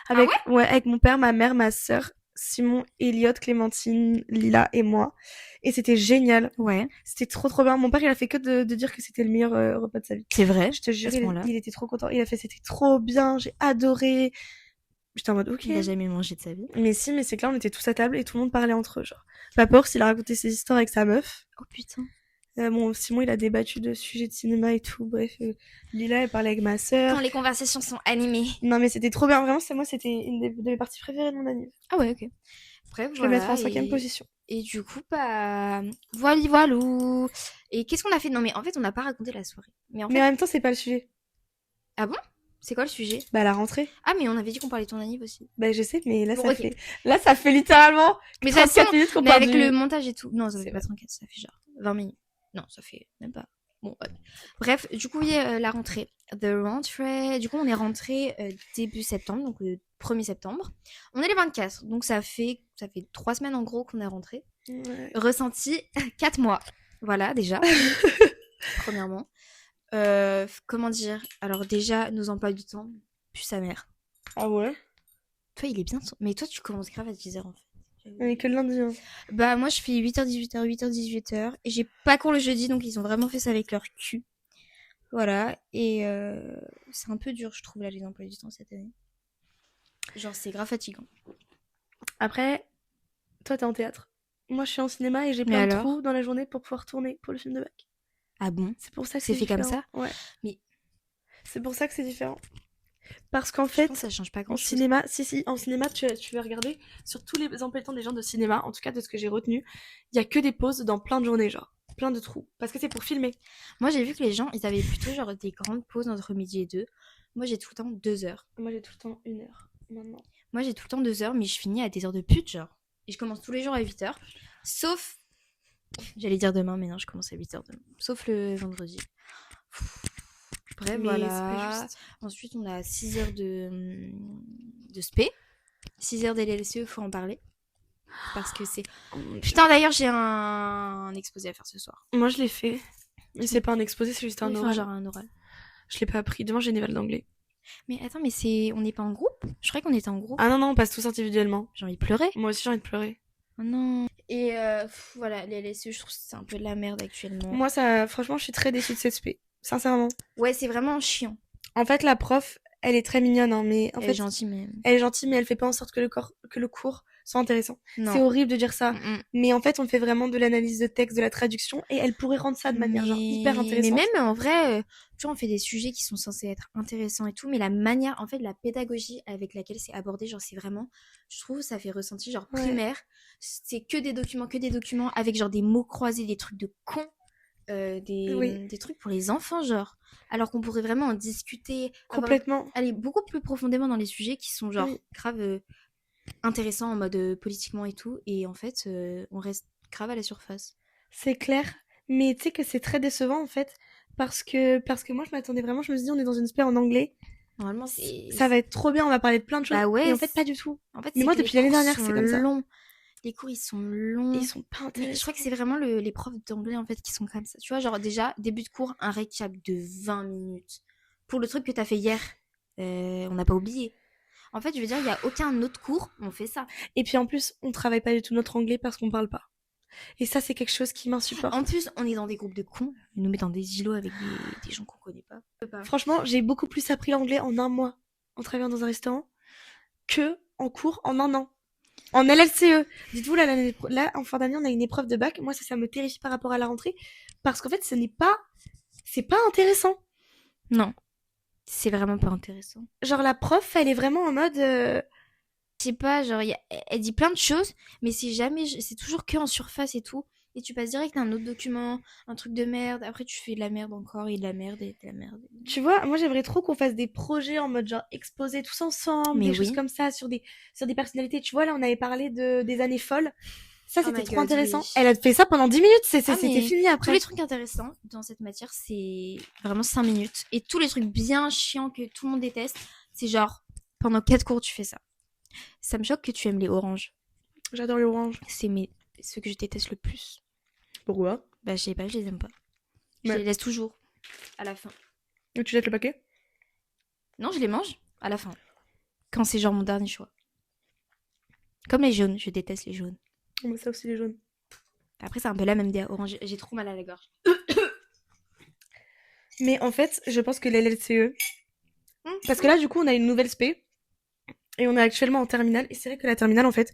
Avec, avec mon père, ma mère, ma sœur, Simon, Elliot, Clémentine, Lila et moi. Et c'était génial. Ouais. C'était trop trop bien. Mon père, il a fait que de dire que c'était le meilleur repas de sa vie. C'est vrai. Je te jure, À ce moment-là. il était trop content. Il a fait, c'était trop bien, j'ai adoré. J'étais en mode, ok. Il a jamais mangé de sa vie. Mais si, mais c'est que là, on était tous à table et tout le monde parlait entre eux, genre. Papa Ours, il a raconté ses histoires avec sa meuf. Oh putain. Bon, Simon, il a débattu de sujets de cinéma et tout. Bref, Lila, elle parlait avec ma sœur. Quand les conversations sont animées. Non, mais c'était trop bien. Vraiment, c'était une de mes parties préférées de mon anniv. Ah ouais, ok. Bref, Je le mettrai en 5e position. Et du coup, bah, voilou. Et qu'est-ce qu'on a fait? Non, mais en fait, on n'a pas raconté la soirée. Mais en Mais fait, en même temps, c'est pas le sujet. ah bon? C'est quoi le sujet? Bah, la rentrée. Ah, mais on avait dit qu'on parlait de ton anniv aussi. Bah, je sais, mais là, Bon, ça ok. fait... Là, ça fait littéralement Mais ça 34 minutes qu'on mais parle avec du... le montage et tout. Non, ça C'est fait pas 34, ça fait genre 20 minutes. Non, ça fait même pas. Bon, ouais. Bref, du coup, oui, la rentrée. The rentrée. Du coup, on est rentré début septembre, donc le 1er septembre. On est les 24, donc ça fait 3 semaines en gros qu'on est rentré. Ouais. Ressenti 4 mois. Voilà, déjà. Premièrement. Comment dire? Alors, déjà, nos emplois du temps, plus sa mère. Ah ouais? Toi, il est bien. Mais toi, tu commences grave à 10h en fait. On est que le lundi, hein. Bah, moi, je fais 8h, 18h, 8h, 18h. Et j'ai pas cours le jeudi, donc ils ont vraiment fait ça avec leur cul. Voilà. Et c'est un peu dur, je trouve, là, les emplois du temps cette année. Genre, c'est grave fatigant. Après, toi, t'es en théâtre. Moi, je suis en cinéma et j'ai Mais plein de alors trous dans la journée pour pouvoir tourner pour le film de bac. Ah bon? C'est pour ça que C'est fait comme différent. ça? Ouais. Mais C'est pour ça que c'est différent. Parce qu'en je fait, pense que ça change pas en grand chose. cinéma, si, en cinéma, tu vas regarder sur tous les emplois de temps des gens de cinéma, en tout cas de ce que j'ai retenu, il y a que des pauses dans plein de journées, genre. Plein de trous. Parce que c'est pour filmer. Moi, j'ai vu que les gens, ils avaient plutôt genre des grandes pauses entre midi et 2. Moi, j'ai tout le temps 2 heures. Moi, j'ai tout le temps 1 heure, maintenant. Moi, j'ai tout le temps 2 heures, mais je finis à des heures de pute, genre. Et je commence tous les jours à 8 heures. Sauf. J'allais dire demain, mais non, je commence à 8 heures demain. Sauf le vendredi. Bref, Mais voilà. c'est pas juste. Ensuite, on a 6 heures de spé. 6 heures d'LLCE, faut en parler. Parce que c'est. Putain, d'ailleurs, j'ai un exposé à faire ce soir. Moi, je l'ai fait. Mais c'est pas un exposé, c'est juste un Enfin, oral. genre un oral. Je l'ai pas appris. Demain, j'ai une éval d'anglais. Mais attends, mais c'est. On n'est pas en groupe? Je croyais qu'on était en groupe. Ah non, non, on passe tous individuellement. J'ai envie de pleurer. Moi aussi, j'ai envie de pleurer. Oh non. Et voilà, les LSE, je trouve que c'est un peu de la merde actuellement. Moi, ça, franchement, je suis très déçue de cette spé. Sincèrement. Ouais, c'est vraiment chiant. En fait, la prof, elle est très mignonne, hein, mais en Elle fait, est gentille, mais. elle est gentille, mais elle fait pas en sorte que le cours soit intéressant. Non. C'est horrible de dire ça. Mm-mm. Mais en fait, on fait vraiment de l'analyse de texte, de la traduction, et elle pourrait rendre ça de manière genre hyper intéressante. Mais même en vrai, tu vois, on fait des sujets qui sont censés être intéressants et tout, mais la manière, en fait, la pédagogie avec laquelle c'est abordé, genre, c'est vraiment, je trouve, ça fait ressentir, genre, Ouais. primaire. C'est que des documents, avec genre des mots croisés, des trucs de cons. Oui. Des trucs pour les enfants, genre. Alors qu'on pourrait vraiment en discuter. Complètement. Aller beaucoup plus profondément dans les sujets qui sont, genre, Oui. grave intéressants en mode politiquement et tout. Et en fait, on reste grave à la surface. C'est clair. Mais tu sais que c'est très décevant, en fait. Parce que moi, je m'attendais vraiment, je me suis dit, on est dans une spé en anglais. Normalement, c'est. Ça va être trop bien, on va parler de plein de choses. Bah ouais. Et en fait, pas du tout. En fait, Mais c'est moi, que depuis les l'année cours dernière, sont c'est comme ça. longs. Les cours, ils sont longs. Et ils sont pas Mais intéressants. je crois que c'est vraiment les profs d'anglais, en fait, qui sont comme ça. Tu vois, genre, déjà, début de cours, un récap de 20 minutes. Pour le truc que t'as fait hier, on n'a pas oublié. En fait, je veux dire, il n'y a aucun autre cours, on fait ça. Et puis en plus, on travaille pas du tout notre anglais parce qu'on parle pas. Et ça, c'est quelque chose qui m'insupporte. En plus, on est dans des groupes de cons. Ils nous mettent dans des îlots avec des gens qu'on connaît pas. Franchement, j'ai beaucoup plus appris l'anglais en un mois en travaillant dans un restaurant que en cours en un an. En LLCE. Dites-vous, là, en fin d'année, on a une épreuve de bac. Moi, ça me terrifie par rapport à la rentrée. Parce qu'en fait, c'est pas intéressant. Non. C'est vraiment pas intéressant. Genre, la prof, elle est vraiment en mode... Je sais pas, genre, elle dit plein de choses, mais c'est toujours que en surface et tout. Et tu passes direct à un autre document, un truc de merde. Après, tu fais de la merde encore et de la merde et de la merde. Tu vois, moi, j'aimerais trop qu'on fasse des projets en mode genre exposer tous ensemble, Mais des oui. choses comme ça, sur des personnalités. Tu vois, là, on avait parlé des années folles. Ça, Oh c'était my trop God, intéressant. oui. Elle a fait ça pendant 10 minutes, c'était mais fini après. Tous les trucs intéressants dans cette matière, c'est vraiment 5 minutes. Et tous les trucs bien chiants que tout le monde déteste, c'est genre, pendant 4 cours, tu fais ça. Ça me choque que tu aimes les oranges. J'adore les oranges. C'est ceux que je déteste le plus. Pourquoi? Bah, je sais pas, je les aime pas. Je Ouais. les laisse toujours. À la fin. Et tu jettes le paquet? Non, je les mange à la fin. Quand c'est genre mon dernier choix. Comme les jaunes, je déteste les jaunes. Mais ça aussi, les jaunes. Après, c'est un peu la même des oranges. J'ai trop mal à la gorge. Mais en fait, je pense que les LLCE... Parce que là, du coup, on a une nouvelle spé. Et on est actuellement en terminale. Et c'est vrai que la terminale, en fait,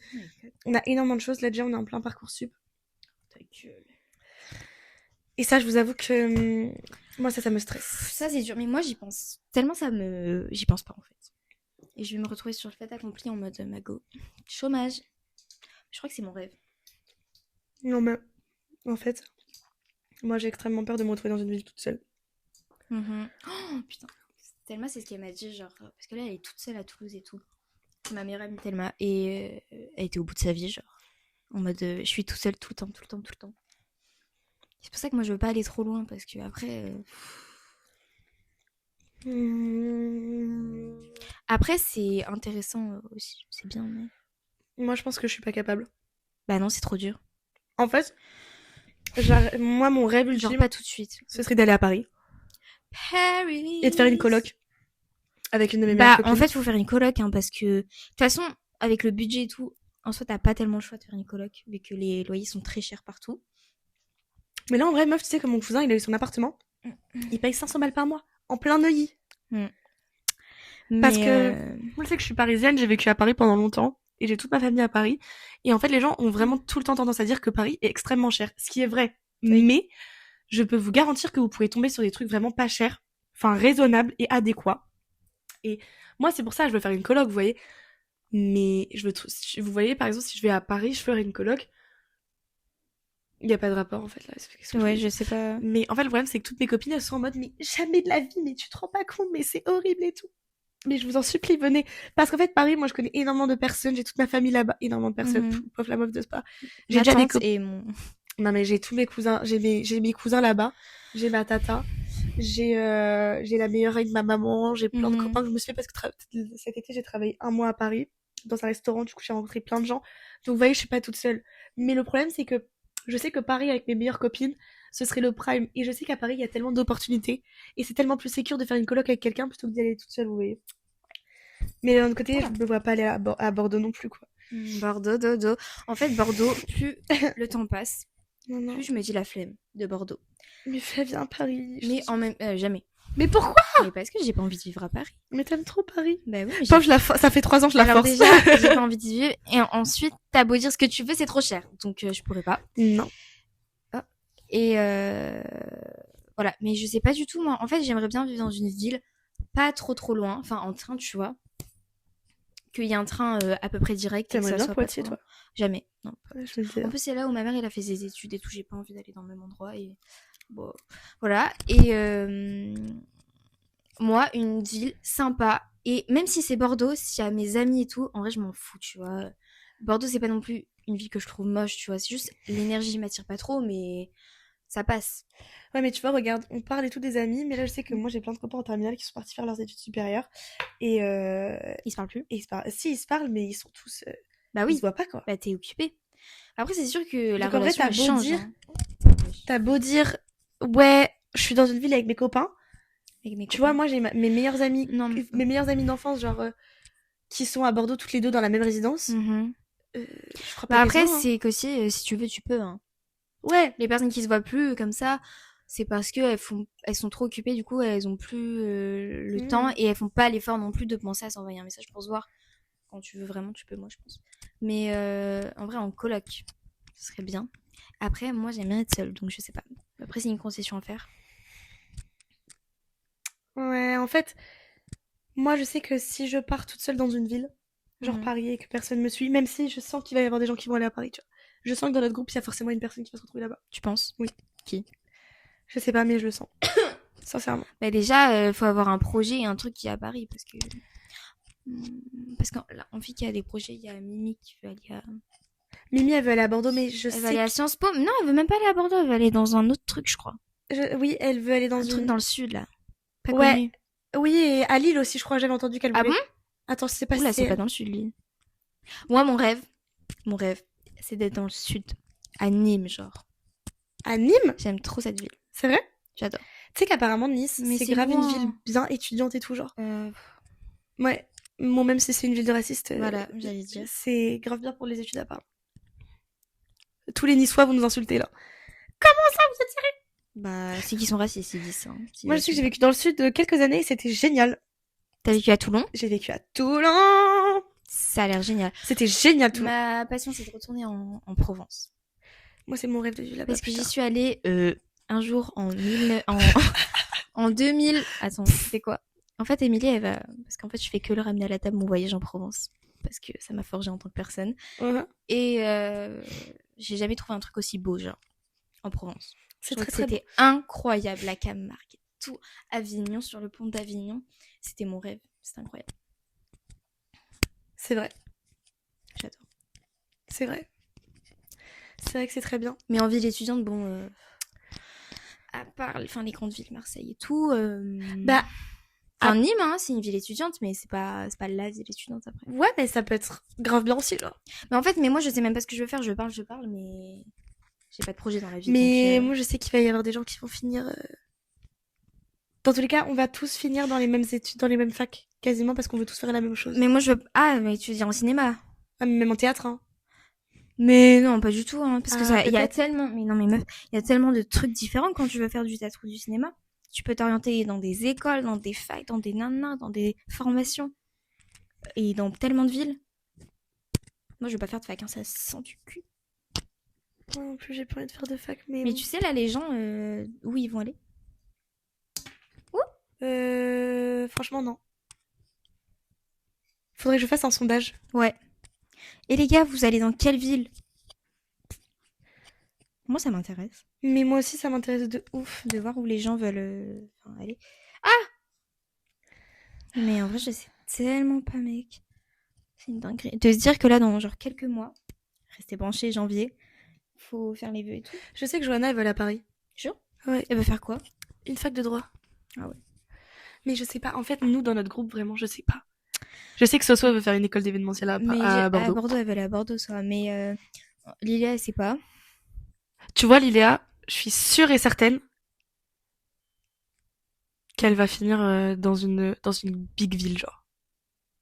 on a énormément de choses. Là, déjà, on est en plein Parcoursup. Ta gueule. Et ça, je vous avoue que... moi, ça me stresse. Ça, c'est dur. Mais moi, j'y pense. Tellement j'y pense pas, en fait. Et je vais me retrouver sur le fait accompli en mode mago. Chômage. Je crois que c'est mon rêve. Non, mais... En fait, moi, j'ai extrêmement peur de me retrouver dans une ville toute seule. Oh, putain. C'est Thelma, c'est ce qu'elle m'a dit, genre, parce que là, elle est toute seule à Toulouse et tout. C'est ma meilleure amie Thelma, et elle était au bout de sa vie, genre, en mode, je suis toute seule tout le temps, tout le temps, tout le temps. C'est pour ça que moi, je veux pas aller trop loin, parce que après, après c'est intéressant aussi, c'est bien, mais... Moi, je pense que je suis pas capable. Bah non, c'est trop dur. En fait, moi, mon rêve Genre ultime, pas tout de suite. ce serait d'aller à Paris Paris. et de faire une coloc avec une de mes meilleures Bah copines. en fait, faut faire une coloc, hein, parce que de toute façon, avec le budget et tout, en soi, t'as pas tellement le choix de faire une coloc, vu que les loyers sont très chers partout. Mais là, en vrai, meuf, tu sais, comme mon cousin, il a eu son appartement, il paye 500 balles par mois, en plein Neuilly. Parce que moi, je sais que je suis parisienne, j'ai vécu à Paris pendant longtemps, et j'ai toute ma famille à Paris. Et en fait, les gens ont vraiment tout le temps tendance à dire que Paris est extrêmement cher, ce qui est vrai. Oui. Mais je peux vous garantir que vous pouvez tomber sur des trucs vraiment pas chers, enfin raisonnables et adéquats. Et moi, c'est pour ça que je veux faire une coloc, vous voyez. Mais vous voyez, par exemple, si je vais à Paris, je ferai une coloc. Il y a pas de rapport, en fait, là. Qu'est-ce que Ouais, je je sais pas. Mais en fait, le problème, c'est que toutes mes copines, elles sont en mode, mais jamais de la vie, mais tu te rends pas compte, mais c'est horrible et tout. Mais je vous en supplie, venez. Parce qu'en fait, Paris, moi, je connais énormément de personnes, j'ai toute ma famille là-bas, énormément de personnes. Mhm. Pauvre la meuf de Spa. J'ai Ma déjà des tante copains. et mon... Non, mais j'ai tous mes cousins, j'ai mes cousins là-bas, j'ai ma tata, j'ai la meilleure amie de ma maman, j'ai plein de Mhm. copains que je me suis fait parce que cet été, j'ai travaillé 1 mois à Paris, dans un restaurant, du coup, j'ai rencontré plein de gens. Donc, vous voyez, je suis pas toute seule. Mais le problème, c'est que je sais que Paris, avec mes meilleures copines, ce serait le prime. Et je sais qu'à Paris, il y a tellement d'opportunités. Et c'est tellement plus sécure de faire une coloc avec quelqu'un plutôt que d'y aller toute seule, vous voyez. Mais d'un autre côté, Voilà. je me vois pas aller à Bordeaux non plus, quoi. Bordeaux, dodo. En fait, Bordeaux, plus le temps passe, Non, non. plus je me dis la flemme de Bordeaux. Mais fais viens à Paris. Mais en même... jamais. Mais pourquoi? Mais parce que j'ai pas envie de vivre à Paris. Mais t'aimes trop Paris. Bah oui, mais Pauvre, ça fait 3 ans que je la alors force. déjà, j'ai pas envie d'y vivre. Et ensuite, t'as beau dire ce que tu veux, c'est trop cher. Donc, je pourrais pas. Non. Et voilà. Mais je sais pas du tout, moi. En fait, j'aimerais bien vivre dans une ville pas trop loin. Enfin, en train, tu vois. Qu'il y ait un train à peu près direct. Et que T'aimerais ça bien soit pas Poitiers, trop loin. toi? Jamais. Non. Ouais, je me disais. En plus, c'est là où ma mère, elle a fait ses études et tout. J'ai pas envie d'aller dans le même endroit. Et bon, voilà. Et moi, une ville sympa. Et même si c'est Bordeaux, s'il y a mes amis et tout, en vrai, je m'en fous, tu vois. Bordeaux, c'est pas non plus une ville que je trouve moche, tu vois. C'est juste l'énergie m'attire pas trop, mais ça passe. Ouais, mais tu vois, regarde, on parle et tout des amis, mais là, je sais que moi, j'ai plein de copains en terminale qui sont partis faire leurs études supérieures. Et Ils se parlent plus. ils se parlent. Si, ils se parlent, mais ils sont tous. Bah Ils oui, se voient pas, quoi. bah t'es occupé. Après, c'est sûr que la Donc, en vrai, relation t'as elle beau change. dire- Hein. T'as beau dire, ouais, je suis dans une ville avec mes copains. Avec mes Tu copains. vois, moi, j'ai mes meilleures amies, Non, mais- mes meilleures amies d'enfance, genre, qui sont à Bordeaux toutes les deux dans la même résidence. Mhm. Je ferai Bah pas après, les uns, hein. c'est qu'aussi, si tu veux, tu peux. Hein. Ouais. Les personnes qui se voient plus comme ça, c'est parce que elles sont trop occupées, du coup, elles ont plus le Mhm. temps et elles font pas l'effort non plus de penser à s'envoyer un message pour se voir. Quand tu veux vraiment, tu peux, moi, je pense. Mais en vrai, en coloc, ce serait bien. Après, moi, j'aime bien être seule, donc je sais pas. Après, c'est une concession à faire. Ouais, en fait, moi, je sais que si je pars toute seule dans une ville, genre Mhm. Paris, et que personne me suit, même si je sens qu'il va y avoir des gens qui vont aller à Paris, tu vois. Je sens que dans notre groupe, il y a forcément une personne qui va se retrouver là-bas. Tu penses? Oui. Qui? Je sais pas, mais je le sens. Sincèrement. Bah déjà, faut avoir un projet et un truc qui est à Paris, parce qu'en fait qu'il y a des projets, il y a Mimi qui veut aller à... Mimi, elle veut aller à Bordeaux, mais je Elle va sais aller à Sciences Po. Non, elle veut même pas aller à Bordeaux, elle va aller dans un autre truc, je crois. Oui, elle veut aller dans Un une... truc dans le sud, là. Pas Ouais. connu. Oui, et à Lille aussi, je crois, j'avais entendu qu'elle Ah voulait. bon? Attends, je sais pas Oula, si c'est pas dans le sud, Lille. Moi, mon rêve, c'est d'être dans le sud. À Nîmes, genre. à Nîmes. J'aime trop cette ville. C'est vrai? J'adore. Tu sais qu'apparemment, Nice, Mais c'est c'est grave loin. une ville bien étudiante et tout, genre. Ouais. Bon, même si c'est une ville de racistes, Voilà, j'allais dire. c'est grave bien pour les études à part. Tous les Niçois vont nous insulter, là. Bah, c'est qu'ils sont racistes, ils disent ça. Hein. Moi, je sais que j'ai vécu dans le sud quelques années et c'était génial. T'as vécu à Toulon? J'ai vécu à Toulon. Ça a l'air génial. C'était génial, Toulon. Ma passion, c'est de retourner en Provence. Moi, c'est mon rêve de vivre là-bas. Parce que plus j'y tard. suis allée un jour en 2000. Attends, c'est quoi? En fait, Émilie, elle va... Parce qu'en fait, je fais que le ramener à la table mon voyage en Provence. Parce que ça m'a forgé en tant que personne. Ouais. Et j'ai jamais trouvé un truc aussi beau, genre, en Provence. C'est Je trouve très que très beau. c'était incroyable. La Camargue est partout. Avignon, sur le pont d'Avignon. C'était mon rêve. C'était incroyable. C'est vrai. J'adore. C'est vrai. C'est vrai que c'est très bien. Mais en ville étudiante, bon... à part les grandes villes, Marseille et tout... Bah, Enfin, Nîmes, hein, c'est une ville étudiante, mais c'est pas la ville étudiante après. ouais, mais ça peut être grave bien aussi, genre. Mais en fait, moi, je sais même pas ce que je veux faire. Je parle, mais j'ai pas de projet dans la vie. Mais donc, moi, je sais qu'il va y avoir des gens qui vont finir... Dans tous les cas, on va tous finir dans les mêmes études, dans les mêmes facs, quasiment, parce qu'on veut tous faire la même chose. Mais moi, je veux... Ah, mais tu veux dire en cinéma? Ah, mais même en théâtre, hein. Mais non, pas du tout, hein, parce que Ah, il y a peut-être. tellement... Mais non, mais meuf, il y a tellement de trucs différents quand tu veux faire du théâtre ou du cinéma. Tu peux t'orienter dans des écoles, dans des facs, dans des nanas, dans des formations. Et dans tellement de villes. Moi, je veux pas faire de fac, hein, ça sent du cul. Moi non plus, j'ai pas envie de faire de fac, mais... Mais tu sais, là, les gens, où ils vont aller? Franchement, non. Faudrait que je fasse un sondage. Ouais. Et les gars, vous allez dans quelle ville? Moi, ça m'intéresse. Mais moi aussi, ça m'intéresse de ouf. De voir où les gens veulent aller. Mais en vrai, je sais tellement pas, mec. C'est une dinguerie. De se dire que là, dans genre quelques mois, rester branché janvier, faut faire les vœux et tout. Je sais que Johanna, elle veut aller à Paris. Jure? Ouais. Elle veut faire quoi? Une fac de droit. Ah ouais. Mais je sais pas. En fait, nous, dans notre groupe, vraiment, je sais pas. Je sais que Soso, elle veut faire une école d'événementiel à Bordeaux. À Bordeaux, elle veut aller à Bordeaux, ça. Mais Lilia, elle sait pas. Tu vois, Liléa, je suis sûre et certaine qu'elle va finir dans une big ville, genre.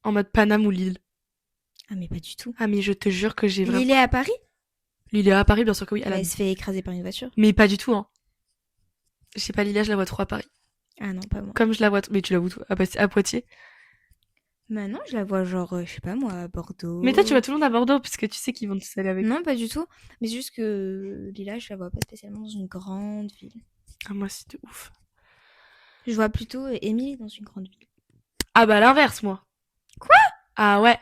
En mode Paname ou Lille. Ah, mais pas du tout. Ah, mais je te jure que j'ai vraiment... Lilia à Paris? Liléa à Paris, bien sûr que oui. Elle se fait écraser par une voiture. Mais pas du tout, hein. Je sais pas, Liléa, je la vois trop à Paris. Ah non, pas moi. Comme je la vois... Mais tu la vois où, à Poitiers. Maintenant, je la vois genre, je sais pas moi, à Bordeaux. Mais toi, tu vois tout le monde à Bordeaux, puisque tu sais qu'ils vont tous aller avec. Non, pas du tout. Mais c'est juste que Lila, je la vois pas spécialement dans une grande ville. Ah, moi, c'est de ouf. Je vois plutôt Émilie dans une grande ville. Ah bah, l'inverse, moi. Quoi? Ah ouais.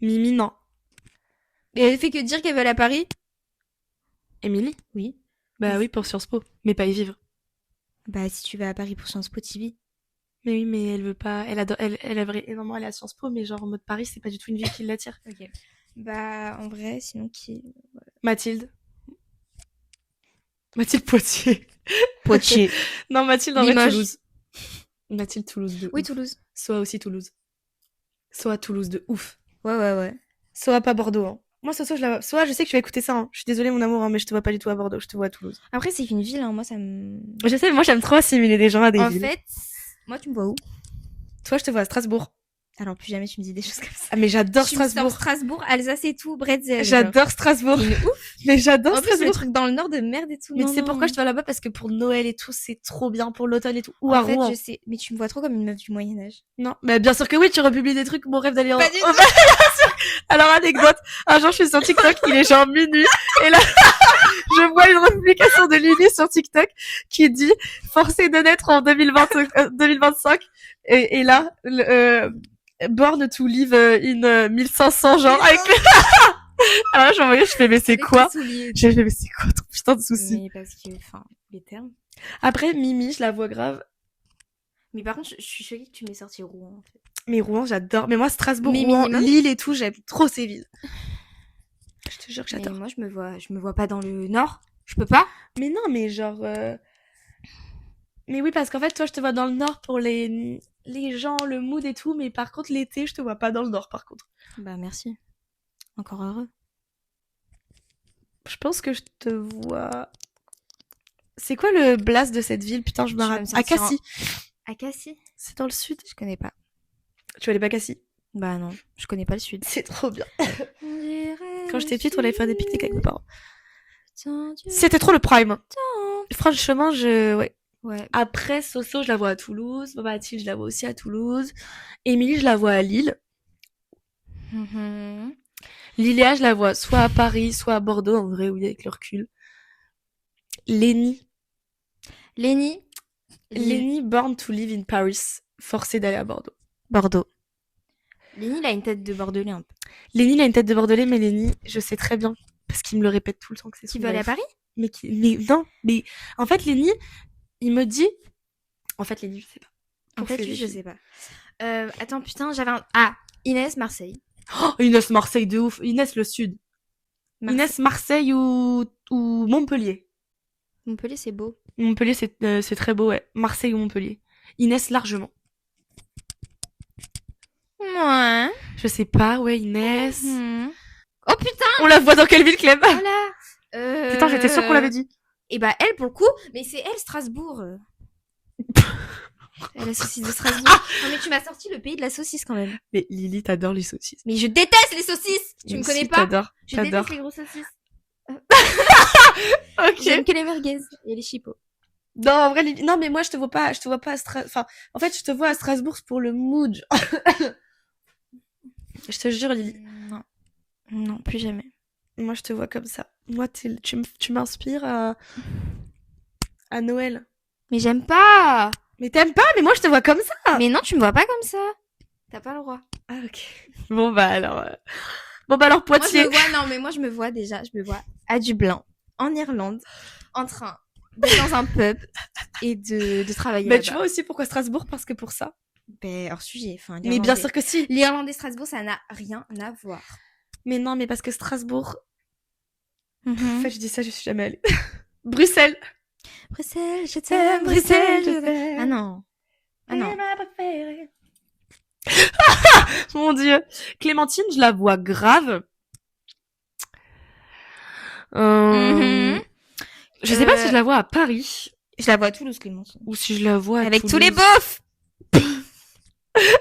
Mimi, non. Et elle fait que dire qu'elle veut aller à Paris? Émilie? Oui. Bah oui, pour Sciences Po. Mais pas y vivre. Bah, si tu vas à Paris pour Sciences Po TV. Mais oui, mais elle veut pas... Elle adore... Elle aimerait énormément aller à Sciences Po, mais genre en mode Paris, c'est pas du tout une ville qui l'attire. Ok. Bah, en vrai, sinon qui... Mathilde. Mathilde Poitiers. Poitiers. Non, Mathilde en vrai, Limoges. Toulouse. Mathilde Toulouse de Oui, ouf. Toulouse. Soit aussi Toulouse. Soit Toulouse de ouf. Ouais. Soit pas Bordeaux, hein. Moi, Soso, je la vois. Soit je sais que tu vas écouter ça, hein. Je suis désolée, mon amour, hein, mais je te vois pas du tout à Bordeaux, je te vois à Toulouse. Après, c'est qu'une ville, hein. Moi, ça me... Je sais, moi, j'aime trop assimiler des gens à des En villes. fait, moi, tu me vois où? Toi, je te vois à Strasbourg. Alors, plus jamais tu me dis des choses comme ça. Ah, mais j'adore Tu me sors Strasbourg. Strasbourg, Alsace et tout, Bretzel. J'adore Strasbourg. Mais ouf. Mais j'adore En plus, le Strasbourg. truc dans le nord de merde et tout. Mais non, tu sais non. pourquoi je te vois là-bas? Parce que pour Noël et tout, c'est trop bien pour l'automne et tout. Ou En à fait, Rouen. je sais. Mais tu me vois trop comme une meuf du Moyen-Âge. Non, mais bien sûr que oui, tu republies des trucs, mon rêve d'aller en... Pas du Oh, bah, alors, anecdote. Un jour, je suis sur TikTok, il est genre minuit, et là, je vois une republication de Lily sur TikTok qui dit « Forcé de naître en 2025 ». Et là, born to live in 1500, genre, avec... Alors là, j'ai envoyé, je fais « Mais c'est quoi ?» J'ai fait « Mais c'est quoi ton putain de souci ?» Mais parce que, enfin, les termes. Après, Mimi, je la vois grave. Mais par contre, je suis choquée que tu m'aies sorti Rouen, en fait. Mais Rouen, j'adore. Mais moi, Strasbourg, Mais Rouen, minimum. Lille et tout, j'aime trop ces villes. Je te jure que Mais j'adore. moi, je me vois pas dans le nord. Je peux pas. Mais non, mais genre... Mais oui, parce qu'en fait, toi, je te vois dans le nord pour les gens, le mood et tout, mais par contre, l'été, je te vois pas dans le nord, par contre. Bah, merci. Encore heureux. Je pense que je te vois... C'est quoi le blast de cette ville? Putain, je me Tu vas rappelle. me sortir À Cassis. À Cassis? C'est dans le sud. Je connais pas. Tu vas aller pas à Cassis? Bah non, je connais pas le sud. C'est trop bien. Quand Quand j'étais petite, on allait faire des pique-niques avec mes parents. C'était trop le prime. Franchement, ouais. Ouais. Après, Soso, je la vois à Toulouse. Mathilde, je la vois aussi à Toulouse. Émilie, je la vois à Lille. Mhm. Liléa, je la vois soit à Paris, soit à Bordeaux, en vrai, oui, avec le recul. Lénie, born to live in Paris, forcée d'aller à Bordeaux. Bordeaux. Lénie, il a une tête de Bordelais un peu. Lénie, il a une tête de Bordelais, mais Lénie, je sais très bien, parce qu'il me le répète tout le temps que c'est son Qui veut aller à life. Paris? Mais non, mais en fait, Lénie, il me dit, En fait, Lily, je sais pas. En fait, Pour lui, je Lily. sais pas. Attends, putain, j'avais un... Ah, Inès, Marseille. Oh, Inès, Marseille de ouf. Inès, le sud. Inès, Marseille ou Montpellier. Montpellier, c'est beau. Montpellier, c'est très beau, ouais. Marseille ou Montpellier. Inès, largement. Ouais. Je sais pas, ouais, Inès. Oh putain, On la voit dans quelle ville, Clem? voilà. Putain, j'étais sûre qu'on l'avait dit. Et bah elle, pour le coup, mais c'est elle, Strasbourg. La saucisse de Strasbourg. Non mais tu m'as sorti le pays de la saucisse quand même. Mais Lily, t'adores les saucisses. Mais je déteste les saucisses. Tu me Si, connais pas? T'adores. Je T'adores. déteste les grosses saucisses. Ok. J'aime que les merguez et les chipots. Non, en vrai, Lily, non, mais moi, je te vois pas à enfin, en fait, je te vois à Strasbourg pour le mood. Je te jure, Lily. Non. Non, plus jamais. Moi, je te vois comme ça. Moi, tu m'inspires à Noël. Mais j'aime pas. Mais t'aimes pas, mais moi, je te vois comme ça. Mais non, tu me vois pas comme ça. T'as pas le droit. Ah, ok. Bon, alors Moi, je Poitiers. me vois, non, mais moi, je me vois à Dublin, en Irlande, en train d'être dans un pub et de travailler Mais là-bas. tu vois aussi pourquoi Strasbourg, parce que pour ça. Ben, hors sujet. Enfin, Mais bien sûr que si. L'Irlande et Strasbourg, ça n'a rien à voir. Mais non, mais parce que Strasbourg. En Mhm. fait, je dis ça, je suis jamais allée. Bruxelles. Bruxelles, je t'aime, Bruxelles, je t'aime. Ah non. Ah non. C'est ma préférée. Mon Dieu. Clémentine, je la vois grave. Mhm. Je sais pas si je la vois à Paris Je la vois à Toulouse, Clémentine. ou si je la vois à Avec tous les Toulouse. beaufs.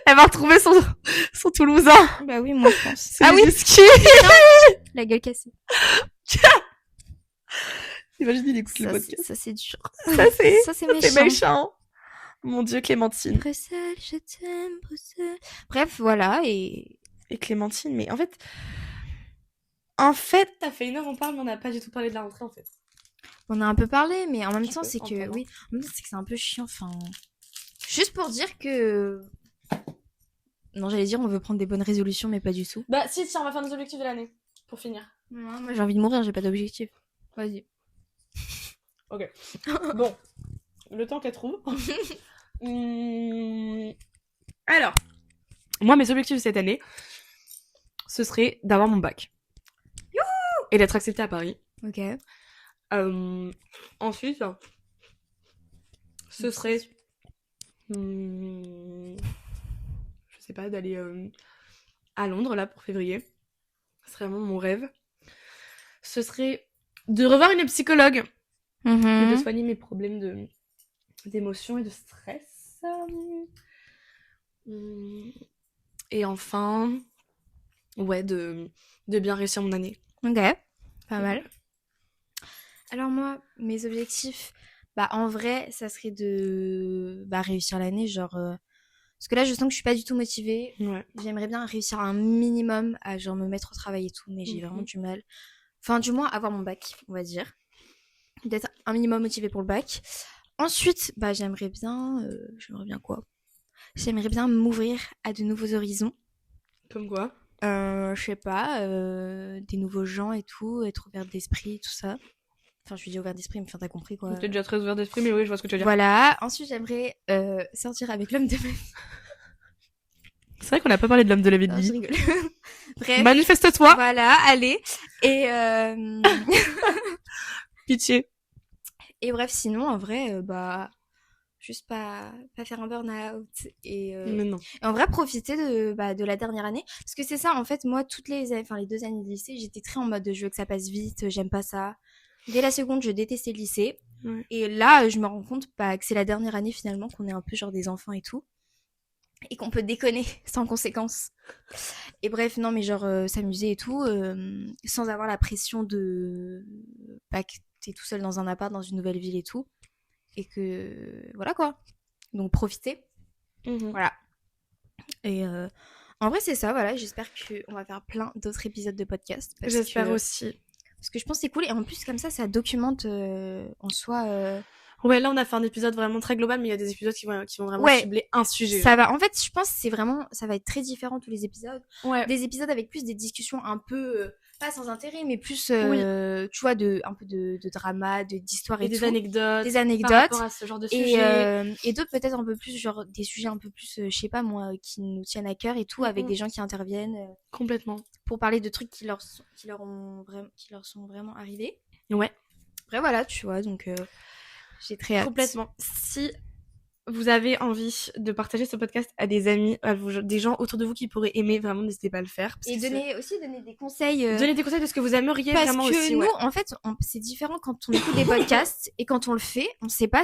Elle va retrouver son Toulousain. Bah oui, moi, je pense. C'est Ah oui, du ski. la gueule cassée. Imagine, il écoute le podcast. Ça, c'est dur. Ça, c'est C'est c'est méchant. méchant. Mon Dieu, Clémentine. Bruxelles, je t'aime, Bruxelles. Bref, voilà, et... Et Clémentine, mais en fait, t'as fait 1 heure, on parle, mais on n'a pas du tout parlé de la rentrée, en fait. On a un peu parlé, mais en même temps, peux c'est en que... parler. Oui, en même temps, c'est que c'est un peu chiant, enfin... Juste pour dire que... Non, j'allais dire, on veut prendre des bonnes résolutions, mais pas du tout. Bah, si, on va faire nos objectifs de l'année, pour finir. Non, moi, j'ai envie de mourir, j'ai pas d'objectif. Vas-y. Bon, le temps qu'elle trouve. Alors, moi, mes objectifs de cette année, ce serait d'avoir mon bac. Et d'être acceptée à Paris. Ok. Ensuite, ce serait... je sais pas, d'aller à Londres, là, pour février. Ce serait vraiment mon rêve. Ce serait de revoir une psychologue. Et de soigner mes problèmes d'émotion et de stress. Et enfin, ouais, de bien réussir mon année. Ok, pas mal. Alors moi, mes objectifs, bah en vrai, ça serait de réussir l'année, genre... Parce que là, je sens que je suis pas du tout motivée. Ouais. J'aimerais bien réussir un minimum à genre me mettre au travail et tout, mais j'ai vraiment du mal. Enfin, du moins, avoir mon bac, on va dire. D'être un minimum motivée pour le bac. Ensuite, bah j'aimerais bien quoi? J'aimerais bien m'ouvrir à de nouveaux horizons. Comme quoi? Je sais pas, des nouveaux gens et tout, être ouverte d'esprit, tout ça. Enfin, je suis déjà ouverte d'esprit, mais enfin, t'as compris quoi. T'es déjà très ouvert d'esprit, mais oui, je vois ce que tu veux dire. Voilà. Ensuite, j'aimerais sortir avec l'homme de ma vie. C'est vrai qu'on n'a pas parlé de l'homme de la vie de Non, je Lily. rigole. Bref. Manifeste-toi, Voilà, allez. Et pitié. et bref, sinon, en vrai, juste pas faire un burn-out et Mais non. en vrai profiter de la dernière année, parce que c'est ça en fait. Moi, les 2 années de lycée, j'étais très en mode je veux que ça passe vite, j'aime pas ça. Dès la seconde, je détestais le lycée. Ouais. Et là, je me rends compte que c'est la dernière année finalement qu'on est un peu genre des enfants et tout, et qu'on peut déconner sans conséquence. Et bref, non mais genre s'amuser et tout, sans avoir la pression de que t'es tout seul dans un appart dans une nouvelle ville et tout, et que voilà quoi. Donc profiter. Voilà. Et en vrai c'est ça, voilà. J'espère qu'on va faire plein d'autres épisodes de podcast. J'espère aussi. Parce que je pense que c'est cool, et en plus comme ça documente en soi. Ouais, là on a fait un épisode vraiment très global, mais il y a des épisodes qui vont vraiment Ouais. cibler un sujet. Ça va. En fait, je pense que ça va être très différent tous les épisodes. Ouais. Des épisodes avec plus des discussions un peu pas sans intérêt, mais plus, Oui. tu vois, un peu de drama, d'histoire et des tout. anecdotes. Des Par anecdotes. rapport à ce genre de sujet. Et d'autres peut-être un peu plus, genre des sujets un peu plus, je sais pas moi, qui nous tiennent à cœur et tout, avec des gens qui interviennent Complètement. pour parler de trucs qui leur sont vraiment arrivés. Ouais. Après voilà, tu vois, donc j'ai très hâte. Complètement. Si vous avez envie de partager ce podcast à des amis, à des gens autour de vous qui pourraient aimer, vraiment, n'hésitez pas à le faire. Et donner des conseils. Donner des conseils de ce que vous aimeriez Parce vraiment que aussi. nous, Ouais. en fait, c'est différent quand on écoute des podcasts et quand on le fait, on sait pas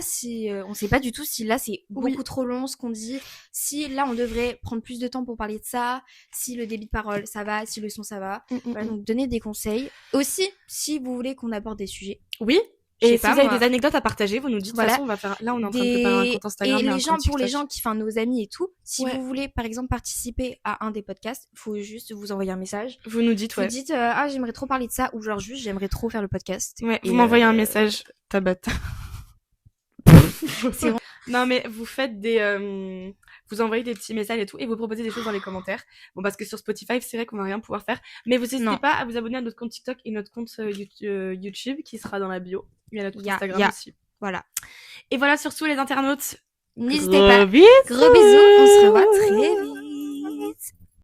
du tout si là c'est beaucoup trop long ce qu'on dit, si là on devrait prendre plus de temps pour parler de ça, si le débit de parole ça va, si le son ça va. Voilà, donc donner des conseils. Aussi, si vous voulez qu'on aborde des sujets. Oui. Et si vous avez des anecdotes à partager, vous nous dites. Voilà. De toute façon, on va faire. Là, on est en train de préparer un compte Instagram. Et et les gens, pour les TikTok. gens qui, enfin, nos amis et tout, si vous voulez, par exemple, participer à un des podcasts, faut juste vous envoyer un message. Vous nous dites, Vous dites, j'aimerais trop parler de ça, ou genre juste, j'aimerais trop faire le podcast. Ouais. Vous m'envoyez un message. Tabata. C'est bon. Non, mais vous faites vous envoyez des petits messages et tout, et vous proposez des choses dans les commentaires. Bon, parce que sur Spotify, c'est vrai qu'on va rien pouvoir faire. Mais vous n'hésitez pas à vous abonner à notre compte TikTok et notre compte YouTube qui sera dans la bio. Il y a notre compte Instagram aussi. Voilà. Et voilà, surtout les internautes. N'hésitez pas. Gros bisous. On se revoit très vite.